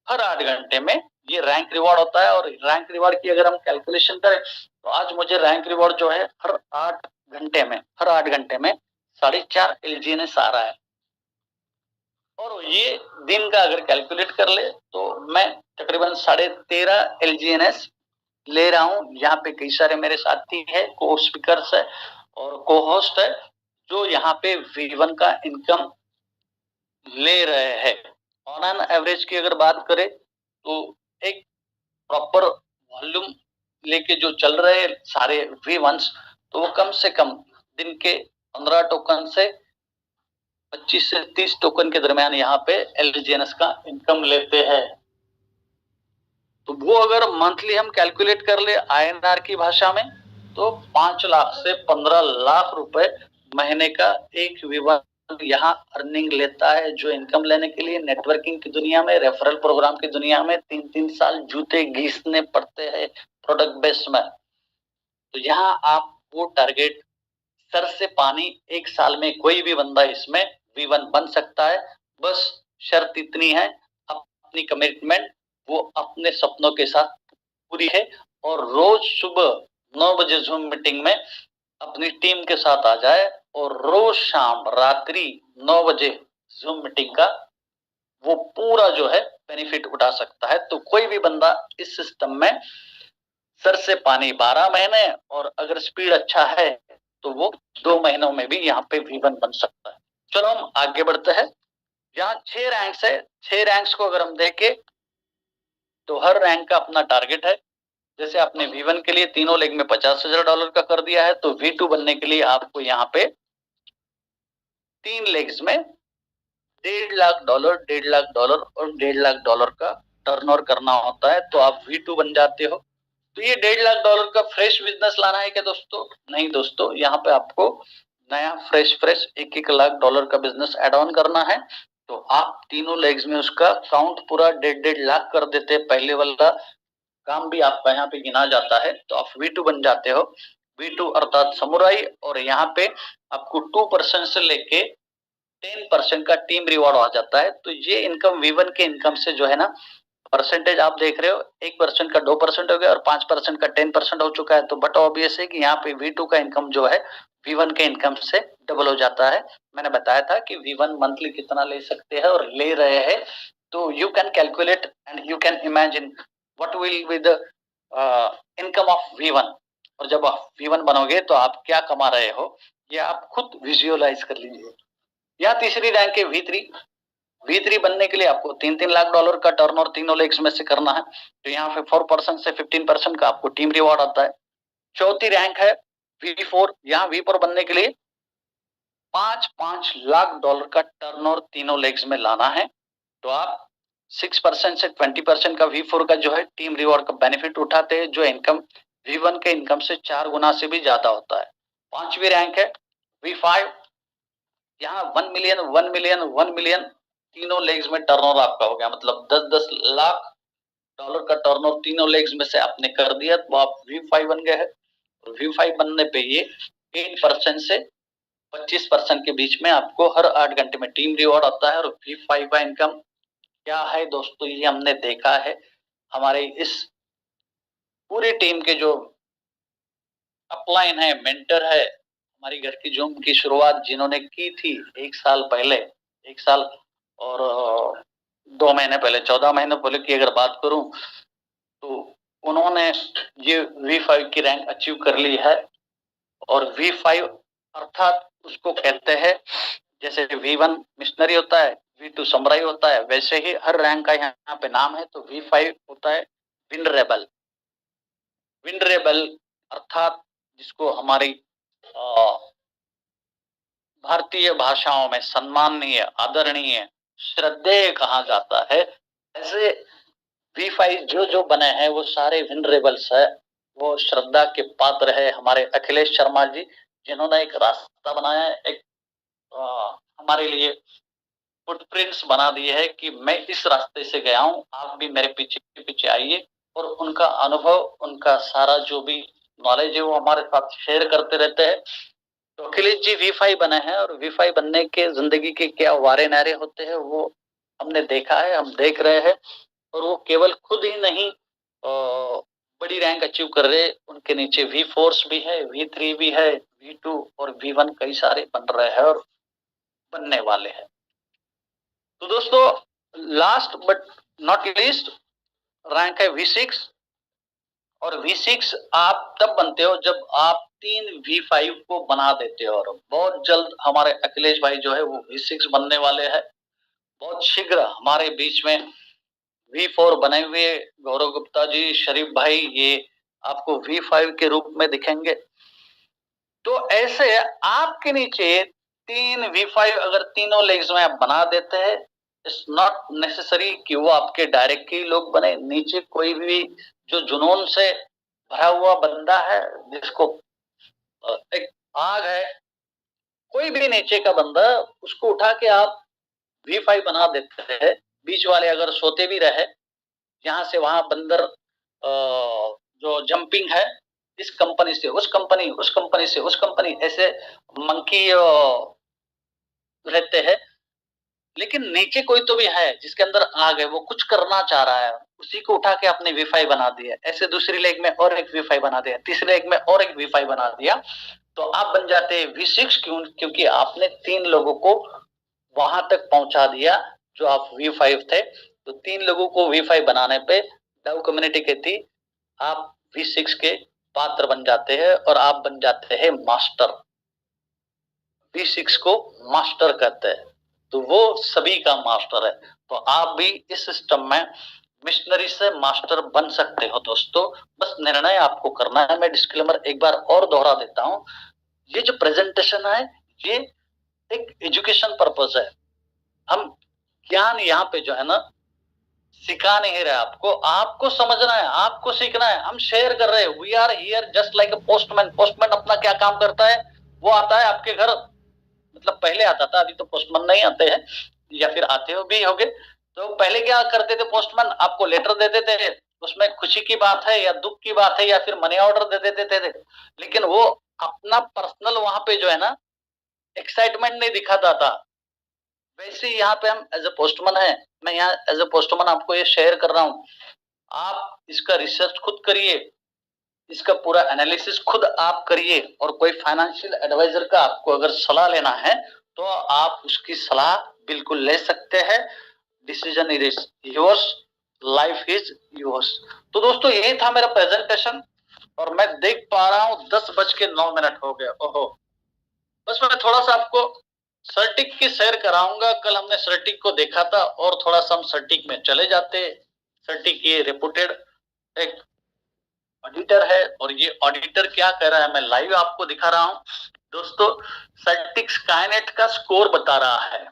हर 8 घंटे में ये रैंक रिवॉर्ड होता है। और रैंक रिवॉर्ड की अगर हम कैलकुलेशन करें तो आज मुझे रैंक रिवॉर्ड जो है हर 8 घंटे में 4.5 LGNS आ रहा है। और ये दिन का अगर कैलकुलेट कर ले तो मैं तकरीबन 13.5 LGNS ले रहा हूँ। यहाँ पे कई सारे मेरे साथी है, को स्पीकर्स है और को होस्ट है जो यहाँ पे V1 का इनकम ले रहे हैं। ऑन एन एवरेज की अगर बात करें तो एक प्रॉपर वॉल्यूम लेके जो चल रहे हैं सारे V1s, तो वो कम से कम दिन के 15 टोकन से 25 से 30 टोकन के दरमियान यहाँ पे LGNS का इनकम लेते हैं। तो वो अगर मंथली हम कैलकुलेट कर ले INR की भाषा में तो 5 लाख से 15 लाख रुपए महीने का एक V1 यहाँ अर्निंग लेता है, जो इनकम लेने के लिए नेटवर्किंग की दुनिया में, रेफरल प्रोग्राम की दुनिया में 3-3 साल जूते घिसने पड़ते हैं प्रोडक्ट बेस में। तो यहाँ आप वो टारगेट सर से पानी, एक साल में कोई भी बंदा इसमें V1 बन सकता है। बस शर्त इतनी है, अपनी कमिटमेंट वो अपने सपनों के साथ पूरी है और रोज सुबह 9 बजे जूम मीटिंग में अपनी टीम के साथ आ जाए और रोज शाम रात्रि 9 बजे जूम मीटिंग का वो पूरा जो है बेनिफिट उठा सकता है। तो कोई भी बंदा इस सिस्टम में सर से पानी 12 महीने, और अगर स्पीड अच्छा है तो वो 2 महीनों में भी यहाँ पे V1 बन सकता है। चलो हम आगे बढ़ते हैं। यहाँ 6 रैंक्स है, 6 रैंक्स को अगर हम देखें तो हर रैंक का अपना टारगेट है। जैसे आपने V1 के लिए तीनों लेग में $50,000 का कर दिया है, तो V2 बनने के लिए आपको यहाँ पे 3 लेग्स में $1.5 लाख, $1.5 लाख और $1.5 लाख का टर्नओवर करना होता है, तो आप V2 बन जाते हो। तो ये $1.5 लाख का फ्रेश बिजनेस लाना है क्या दोस्तों? नहीं दोस्तों, यहाँ पे आपको नया फ्रेश 1-1 लाख का बिजनेस एड ऑन करना है। तो आप तीनों लेग्स में उसका काउंट पूरा 1.5 लाख कर देते हैं, पहले वाला काम भी आपका यहाँ पे गिना जाता है, तो आप V2 बन जाते हो। V2 अर्थात समुराई, और यहाँ पे आपको 2% से लेके 10% का टीम रिवॉर्ड आ जाता है। तो ये इनकम V1 के इनकम से जो है ना, परसेंटेज आप देख रहे हो 1% का 2% हो गया और 5% का 10% हो चुका है। तो बट ऑब्वियस है कि यहाँ पे V2 का इनकम जो है V1 के इनकम से डबल हो जाता है। मैंने बताया था कि V1 मंथली कितना ले सकते हैं और ले रहे हैं, तो you can calculate and you can imagine what will be the income of V1। और जब आप V1 बनोगे तो आप क्या कमा रहे हो ये आप खुद विजुअलाइज कर लीजिए। यहाँ तीसरी रैंक है V3। V3 बनने के लिए आपको $3-3 लाख का टर्नओवर तीनों लेग्स में से करना है, तो यहाँ पे 4% से 15% का आपको टीम रिवॉर्ड आता है। चौथी रैंक है V4। यहाँ V4 बनने के लिए $5-5 लाख का टर्नओवर तीनों लेग्स में लाना है, तो आप 6% से 20% का V4 का जो है टीम रिवॉर्ड का बेनिफिट उठाते हैं, जो इनकम V1 के इनकम से 4 गुना से भी ज्यादा होता है। पांचवी रैंक है V5। यहाँ 1 मिलियन 1 मिलियन 1 मिलियन तीनों लेग्स में टर्नओवर आपका हो गया, मतलब 10-10 लाख डॉलर का टर्नओवर तीनों लेग्स में से आपने कर दिया, तो आप V5 बन गए हैं। और V5 बनने पे ये 8% से 25% के बीच में आपको हर 8 घंटे में टीम रिवॉर्ड आता है। और V5 का इनकम क्या है दोस्तों, ये हमने देखा है हमारे इस पूरी टीम के जो अपलाइन है, मेंटर है, हमारी घर की जूम की शुरुआत जिन्होंने की थी 1 साल पहले, 1 साल और 2 महीने पहले, 14 महीने पहले की अगर बात करूं तो उन्होंने ये V5 की रैंक अचीव कर ली है। और V5 अर्थात उसको कहते हैं, जैसे V1 मिशनरी होता है, V2 समुराई होता है, वैसे ही हर रैंक का यहाँ पे नाम है। तो V5 होता है विंड रेबल। विंड रेबल अर्थात जिसको हमारी भारतीय भाषाओं में सम्माननीय, आदरणीय, श्रद्धेय कहा जाता है। ऐसे V5 जो बने हैं वो सारे विंड रेबल्स है, वो श्रद्धा के पात्र है हमारे अखिलेश शर्मा जी, जिन्होंने एक रास्ता बनाया है, एक हमारे लिए फुटप्रिंट्स बना दिए है कि मैं इस रास्ते से गया हूँ, आप भी मेरे पीछे पीछे आइए, और उनका अनुभव, उनका सारा जो भी नॉलेज है वो हमारे साथ शेयर करते रहते हैं। तो अखिलेश जी V5 बने हैं, और V5 बनने के जिंदगी के क्या वारे नारे होते हैं वो हमने देखा है, हम देख रहे हैं। और वो केवल खुद ही नहीं बड़ी रैंक अचीव कर रहे, उनके नीचे V4 भी है, V3 भी है, V2 और V1 कई सारे बन रहे हैं और बनने वाले हैं। तो दोस्तों, last but not least rank है V6, और V6 आप तब बनते हो जब आप 3 V5 को बना देते हो, और बहुत जल्द हमारे अखिलेश भाई जो है वो V6 बनने वाले हैं। बहुत शीघ्र हमारे बीच में V4 बने हुए गौरव गुप्ता जी, शरीफ भाई, ये आपको V5 के रूप में दिखेंगे। तो ऐसे आपके नीचे 3 V5 अगर तीनों लेग्स में आप बना देते हैं, इट्स नॉट नेसेसरी कि वो आपके डायरेक्ट ही लोग बने। नीचे कोई भी जो जुनून से भरा हुआ बंदा है, जिसको एक आग है, कोई भी नीचे का बंदा, उसको उठा के आप V5 बना देते हैं। बीच वाले अगर सोते भी रहे, यहाँ से वहां बंदर जो जंपिंग है, इस कंपनी से उस कंपनी, उस कंपनी से उस कंपनी, ऐसे मंकी रहते हैं। लेकिन नीचे कोई तो भी है जिसके अंदर आग है, वो कुछ करना चाह रहा है, उसी को उठा के आपने V5 बना दिया। ऐसे दूसरी लेग में और एक V5 बना दिया, तीसरी लेग में और एक V5 बना दिया, तो आप बन जाते हैं V6। क्योंकि आपने 3 लोगों को वहां तक पहुंचा दिया जो आप V5 थे। तो 3 लोगों को V5 बनाने पे डाउ कम्युनिटी कहती आप V6 के पात्र बन जाते हैं, और आप बन जाते हैं मास्टर। V6 को मास्टर कहते हैं, तो वो सभी का मास्टर है। तो आप भी इस सिस्टम में मिशनरी से मास्टर बन सकते हो दोस्तों। बस निर्णय आपको करना है। मैं डिस्क्लेमर एक बार और दोहरा देता हूं, ये जो प्रेजेंटेशन है ये एक एजुकेशन पर्पस है। हम ज्ञान यहाँ पे जो है ना सिखा नहीं रहे, आपको आपको समझना है, आपको सीखना है। हम शेयर कर रहे हैं, we are here just like a postman. Postman अपना क्या काम करता है, वो आता है आपके घर, मतलब पहले आता था, अभी तो पोस्टमैन नहीं आते हैं, या फिर आते हो भी होंगे। तो पहले क्या करते थे पोस्टमैन, आपको लेटर दे देते थे, उसमें खुशी की बात है या दुख की बात है या फिर मनी ऑर्डर दे देते थे। लेकिन वो अपना पर्सनल वहां पे जो है ना एक्साइटमेंट नहीं दिखाता था। वैसे यहाँ पे हम एज ए पोस्टमैन है, मैं यहाँ एज ए पोस्टमैन आपको ये शेयर कर रहा हूँ। आप इसका रिसर्च खुद करिए, इसका पूरा एनालिसिस खुद आप करिए, और कोई फाइनेंशियल एडवाइजर का आपको अगर सलाह लेना है तो आप उसकी सलाह बिल्कुल ले सकते हैं। Decision is yours, life is yours. तो दोस्तों ये था मेरा प्रेजेंटेशन, और मैं देख पा रहा हूँ 10:09 हो गए। ओहो, बस मैं थोड़ा सा आपको सर्टिक की शेयर कराऊंगा। कल हमने सर्टिक को देखा था, और थोड़ा सा हम सर्टिक में चले जाते। सर्टिक ये रेपुटेड एक ऑडिटर है, और ये ऑडिटर क्या कह रहा है मैं लाइव आपको दिखा रहा हूं दोस्तों। सर्टिक स्काईनेट का स्कोर बता रहा है।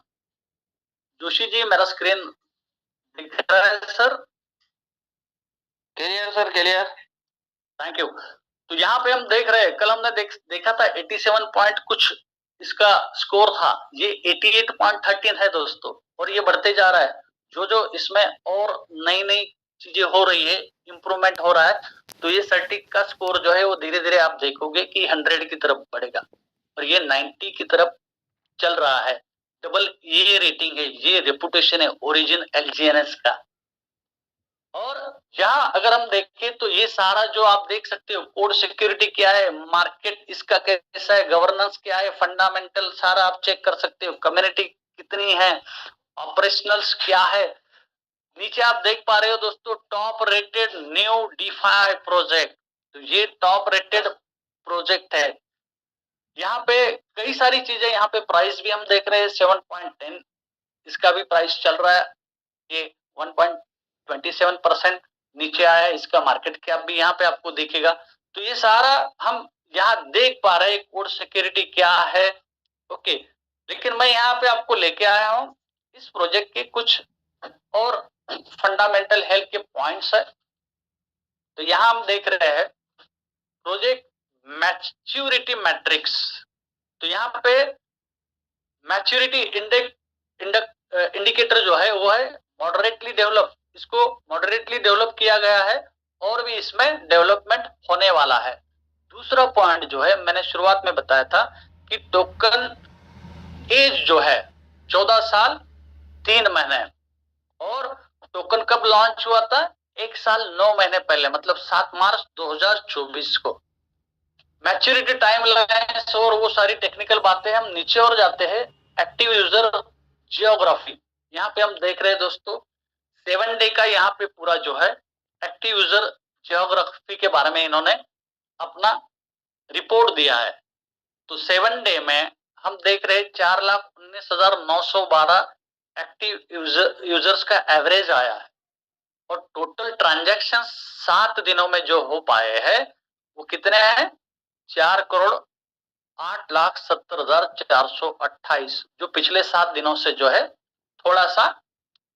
जोशी जी मेरा स्क्रीन दिख रहा है sir? Clear sir, clear. Thank you. तो यहाँ पे हम देख रहे हैं, कल हमने देखा था 87 पॉइंट कुछ इसका स्कोर था, ये 88.13 है दोस्तों, और ये बढ़ते जा रहा है। जो जो इसमें और नई नई चीजें हो रही है, इंप्रूवमेंट हो रहा है, तो ये सर्टिक का स्कोर जो है वो धीरे धीरे आप देखोगे कि 100 की तरफ बढ़ेगा, और ये 90 की तरफ चल रहा है। डबल ये रेटिंग है, ये रेपुटेशन है ओरिजिन एलजीएनएस का। और यहाँ अगर हम देखें तो ये सारा जो आप देख सकते हो, कोड सिक्योरिटी क्या है, मार्केट इसका कैसा है, गवर्नेंस क्या है, फंडामेंटल सारा आप चेक कर सकते हो, कम्युनिटी कितनी है, ऑपरेशनल्स क्या है। नीचे आप देख पा रहे हो दोस्तों, top rated new DeFi project. तो ये टॉप रेटेड प्रोजेक्ट है। यहाँ पे कई सारी चीजें, यहाँ पे प्राइस भी हम देख रहे हैं 7.10, इसका भी प्राइस चल रहा है, ये 1.27% नीचे आया है। इसका मार्केट कैप भी यहाँ पे आपको दिखेगा। तो ये सारा हम यहाँ देख पा रहे हैं, कोड सिक्योरिटी क्या है। ओके, लेकिन मैं यहाँ पे आपको लेके आया हूँ इस प्रोजेक्ट के कुछ और फंडामेंटल हेल्थ के पॉइंट्स है। तो यहाँ हम देख रहे हैं प्रोजेक्ट मैच्योरिटी मैट्रिक्स। तो यहाँ पे मैच्योरिटी इंडिकेटर जो है वो है मॉडरेटली डेवलप, इसको मॉडरेटली डेवलप किया गया है और भी इसमें डेवलपमेंट होने वाला है। दूसरा पॉइंट जो है मैंने शुरुआत में बताया था कि टोकन एज जो है 14 साल 3 महीने, और टोकन कब लॉन्च हुआ था? 1 साल 9 महीने पहले, मतलब 7 मार्च 2024 को। मैच्योरिटी टाइम लाइन्स और वो सारी टेक्निकल बातें हम नीचे और जाते हैं। एक्टिव यूजर जियोग्राफी, यहाँ पे हम देख रहे हैं दोस्तों 7 डे का यहाँ पे पूरा जो है एक्टिव यूजर जियोग्राफी के बारे में इन्होंने अपना रिपोर्ट दिया है। तो 7 डे में हम देख रहे हैं 4,19,912 एक्टिव यूजर्स का एवरेज आया है, और टोटल ट्रांजैक्शन 7 दिनों में जो हो पाए हैं वो कितने हैं? 4,08,70,428, जो पिछले 7 दिनों से जो है थोड़ा सा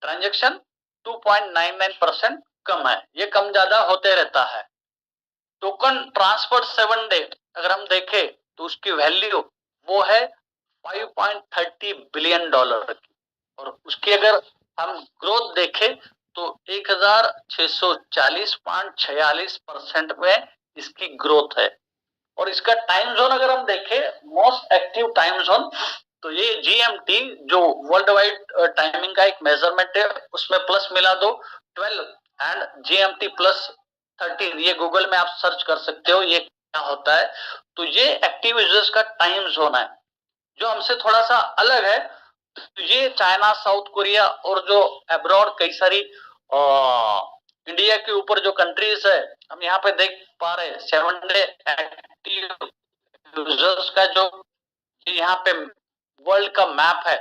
ट्रांजैक्शन 2.99% कम है। ये कम ज्यादा होते रहता है। टोकन ट्रांसफर 7 डे अगर हम देखें तो उसकी वैल्यू वो है 5.30 बिलियन डॉलर की, और उसकी अगर हम ग्रोथ देखें तो 1,640.46% में इसकी ग्रोथ है। और इसका टाइम जोन अगर हम देखें, मोस्ट एक्टिव टाइम जोन, तो ये जीएमटी जो वर्ल्ड वाइड टाइमिंग का एक मेजरमेंट है, उसमें प्लस मिला दो 12 एंड जीएमटी प्लस 13, ये गूगल में आप सर्च कर सकते हो ये क्या होता है। तो ये एक्टिव यूजर्स का टाइम जोन है जो हमसे थोड़ा सा अलग है। तो ये चाइना, साउथ कोरिया और जो अब्रॉड कई सारी इंडिया के ऊपर जो कंट्रीज है हम यहाँ पे देख पा रहे हैं 7 डे एक्टिव यूजर्स का जो यहाँ पे वर्ल्ड का मैप है।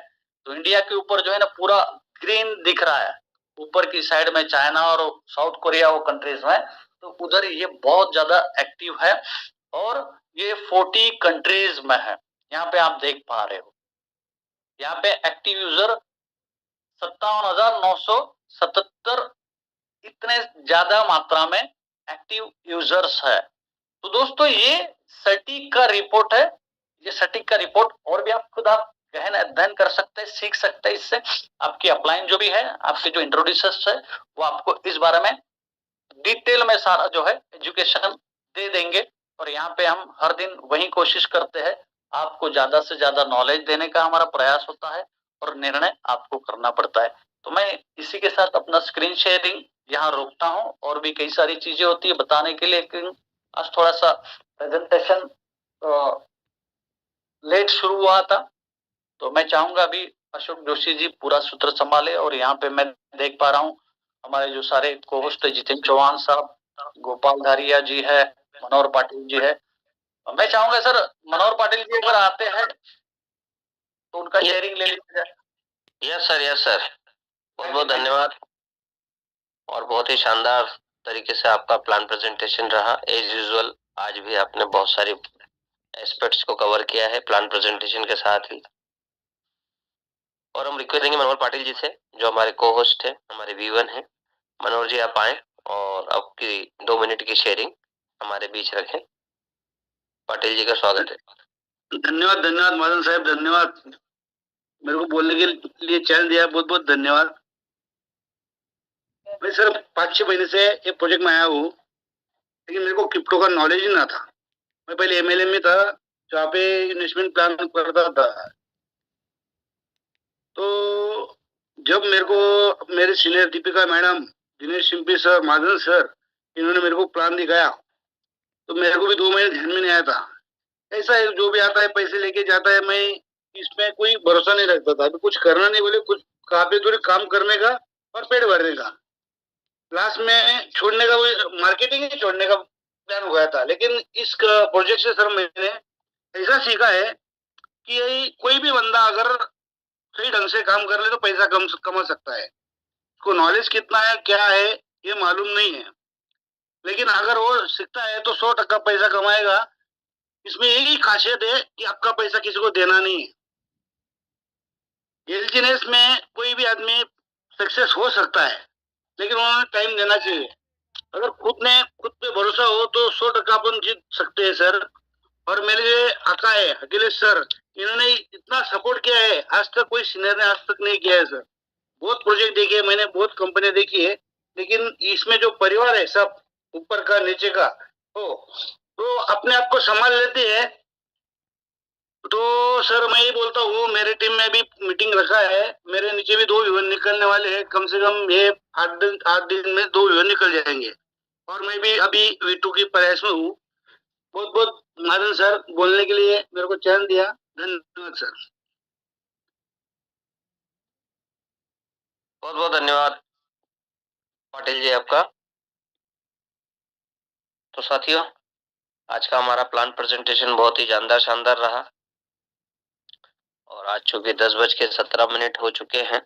तो इंडिया के ऊपर जो है ना पूरा ग्रीन दिख रहा है, ऊपर की साइड में चाइना और साउथ कोरिया वो कंट्रीज में, तो उधर ये बहुत ज्यादा एक्टिव है और ये 40 कंट्रीज में है। यहाँ पे आप देख पा रहे हो, यहाँ पे एक्टिव यूजर 57,977 इतने ज्यादा मात्रा में एक्टिव यूजर्स है। तो दोस्तों ये सटीक का रिपोर्ट है, ये सटीक का रिपोर्ट, और भी आप खुद आप गहन अध्ययन कर सकते हैं, सीख सकते हैं इससे। आपकी अपलाइन जो भी है, आपके जो इंट्रोड्यूसर्स है वो आपको इस बारे में डिटेल में सारा जो है एजुकेशन दे देंगे। और यहाँ पे हम हर दिन वही कोशिश करते हैं, आपको ज्यादा से ज्यादा नॉलेज देने का हमारा प्रयास होता है और निर्णय आपको करना पड़ता है। तो मैं इसी के साथ अपना स्क्रीन शेयरिंग यहाँ रोकता हूँ, और भी कई सारी चीजें होती है बताने के लिए, लेकिन आज थोड़ा सा प्रेजेंटेशन लेट शुरू हुआ था। तो मैं चाहूंगा अभी अशोक जोशी जी पूरा सूत्र संभाले, और यहाँ पे मैं देख पा रहा हूँ हमारे जो सारे को होस्ट जितेंद्र चौहान साहब, गोपाल धारिया जी है, मनोहर पाटिल जी है। मैं चाहूंगा सर मनोहर पाटिल जी अगर आते हैं तो उनका शेयरिंग ले लीजिए। यस सर, यस सर, बहुत बहुत धन्यवाद। और बहुत ही शानदार तरीके से आपका प्लान प्रेजेंटेशन रहा एज यूजुअल। आज भी आपने बहुत सारी एस्पेक्ट्स को कवर किया है प्लान प्रेजेंटेशन के साथ ही। और हम रिक्वेस्ट करेंगे मनोहर पाटिल जी से, जो हमारे को होस्ट है, हमारे V1 है। मनोहर जी आप आए और आपकी 2 मिनट की शेयरिंग हमारे बीच रखें। पाटिल जी का स्वागत है। धन्यवाद धन्यवाद महाजन साहब, धन्यवाद मेरे को बोलने के लिए चैनल दिया, बहुत बहुत धन्यवाद। मैं सर 5-6 महीने से एक प्रोजेक्ट में आया हूँ, लेकिन मेरे को क्रिप्टो का नॉलेज ही ना था। मैं पहले MLM में था, जहाँ पे इन्वेस्टमेंट प्लान करता था। तो जब मेरे को मेरे senior Deepika madam, Dinesh Simpi sir, Mahajan sir, इन्होंने मेरे को प्लान दिखाया, तो मेरे को भी 2 महीने ध्यान में नहीं आया था। ऐसा है जो भी आता है पैसे लेके जाता है, मैं इसमें कोई भरोसा नहीं रखता था। कुछ करना नहीं बोले, कुछ कहाँ पे थोड़ी काम करने का और पेट भरने का, लास्ट में छोड़ने का, मार्केटिंग ही छोड़ने का प्लान हो गया था। लेकिन इस प्रोजेक्ट से सर मैंने ऐसा सीखा है कि कोई भी बंदा अगर सही ढंग से काम कर ले तो पैसा कमा सकता है। उसको नॉलेज कितना है क्या है ये मालूम नहीं है, लेकिन अगर वो सीखता है तो 100% पैसा कमाएगा। इसमें यही खासियत है कि आपका पैसा किसी को देना नहीं है। एलजीनेस में कोई भी आदमी सक्सेस हो सकता है, लेकिन उन्होंने टाइम देना चाहिए। अगर खुद पे भरोसा हो तो 100% अपन जीत सकते हैं सर। और मेरे आका है अखिलेश सर, इन्होंने इतना सपोर्ट किया है, आज तक कोई सीनियर ने आज तक नहीं किया है सर। बहुत प्रोजेक्ट देखे हैं मैंने, बहुत कंपनी देखी है, लेकिन इसमें जो परिवार है सब ऊपर का नीचे का, तो अपने आप को संभाल लेते हैं। तो सर मैं ये बोलता हूँ, मेरे टीम में भी मीटिंग रखा है, मेरे नीचे भी 2 विवन निकलने वाले हैं, कम से कम ये 8 दिन में 2 विवन निकल जाएंगे, और मैं भी अभी V2 की प्रयास में हूँ। बहुत बहुत महाजन सर, बोलने के लिए मेरे को चांस दिया, धन्यवाद सर। बहुत बहुत धन्यवाद पाटिल जी आपका। तो साथियों, आज का हमारा प्लान प्रेजेंटेशन बहुत ही जानदार शानदार रहा, और आज चूंकि 10:17 हो चुके हैं,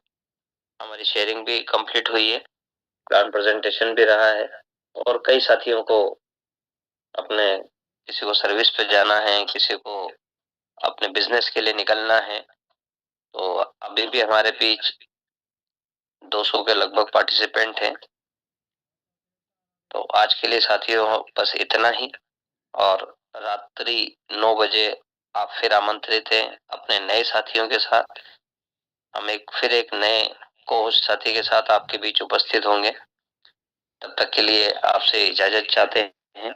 हमारी शेयरिंग भी कंप्लीट हुई है, प्लान प्रेजेंटेशन भी रहा है, और कई साथियों को अपने, किसी को सर्विस पे जाना है, किसी को अपने बिजनेस के लिए निकलना है। तो अभी भी हमारे बीच 200 के लगभग पार्टिसिपेंट हैं। तो आज के लिए साथियों बस इतना ही, और रात्रि 9 बजे आप फिर आमंत्रित हैं अपने नए साथियों के साथ। हम फिर एक नए कोच साथी के साथ आपके बीच उपस्थित होंगे। तब तक के लिए आपसे इजाजत चाहते हैं।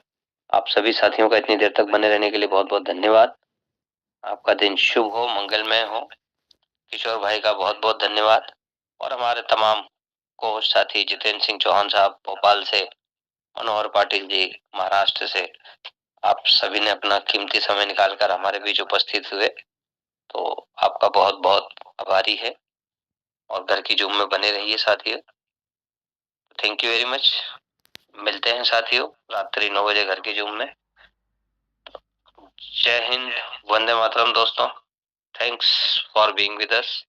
आप सभी साथियों का इतनी देर तक बने रहने के लिए बहुत बहुत धन्यवाद। आपका दिन शुभ हो, मंगलमय हो। किशोर भाई का बहुत बहुत धन्यवाद, और हमारे तमाम कोच साथी जितेंद्र सिंह चौहान साहब भोपाल से, मनोहर पाटिल जी महाराष्ट्र से, आप सभी ने अपना कीमती समय निकालकर हमारे बीच उपस्थित हुए, तो आपका बहुत बहुत आभारी है। और घर की जूम में बने रहिए साथियों। Thank you very much. मिलते हैं साथियों रात्रि 9 बजे घर की जूम में। जय हिंद, वंदे मातरम दोस्तों। Thanks for being with us.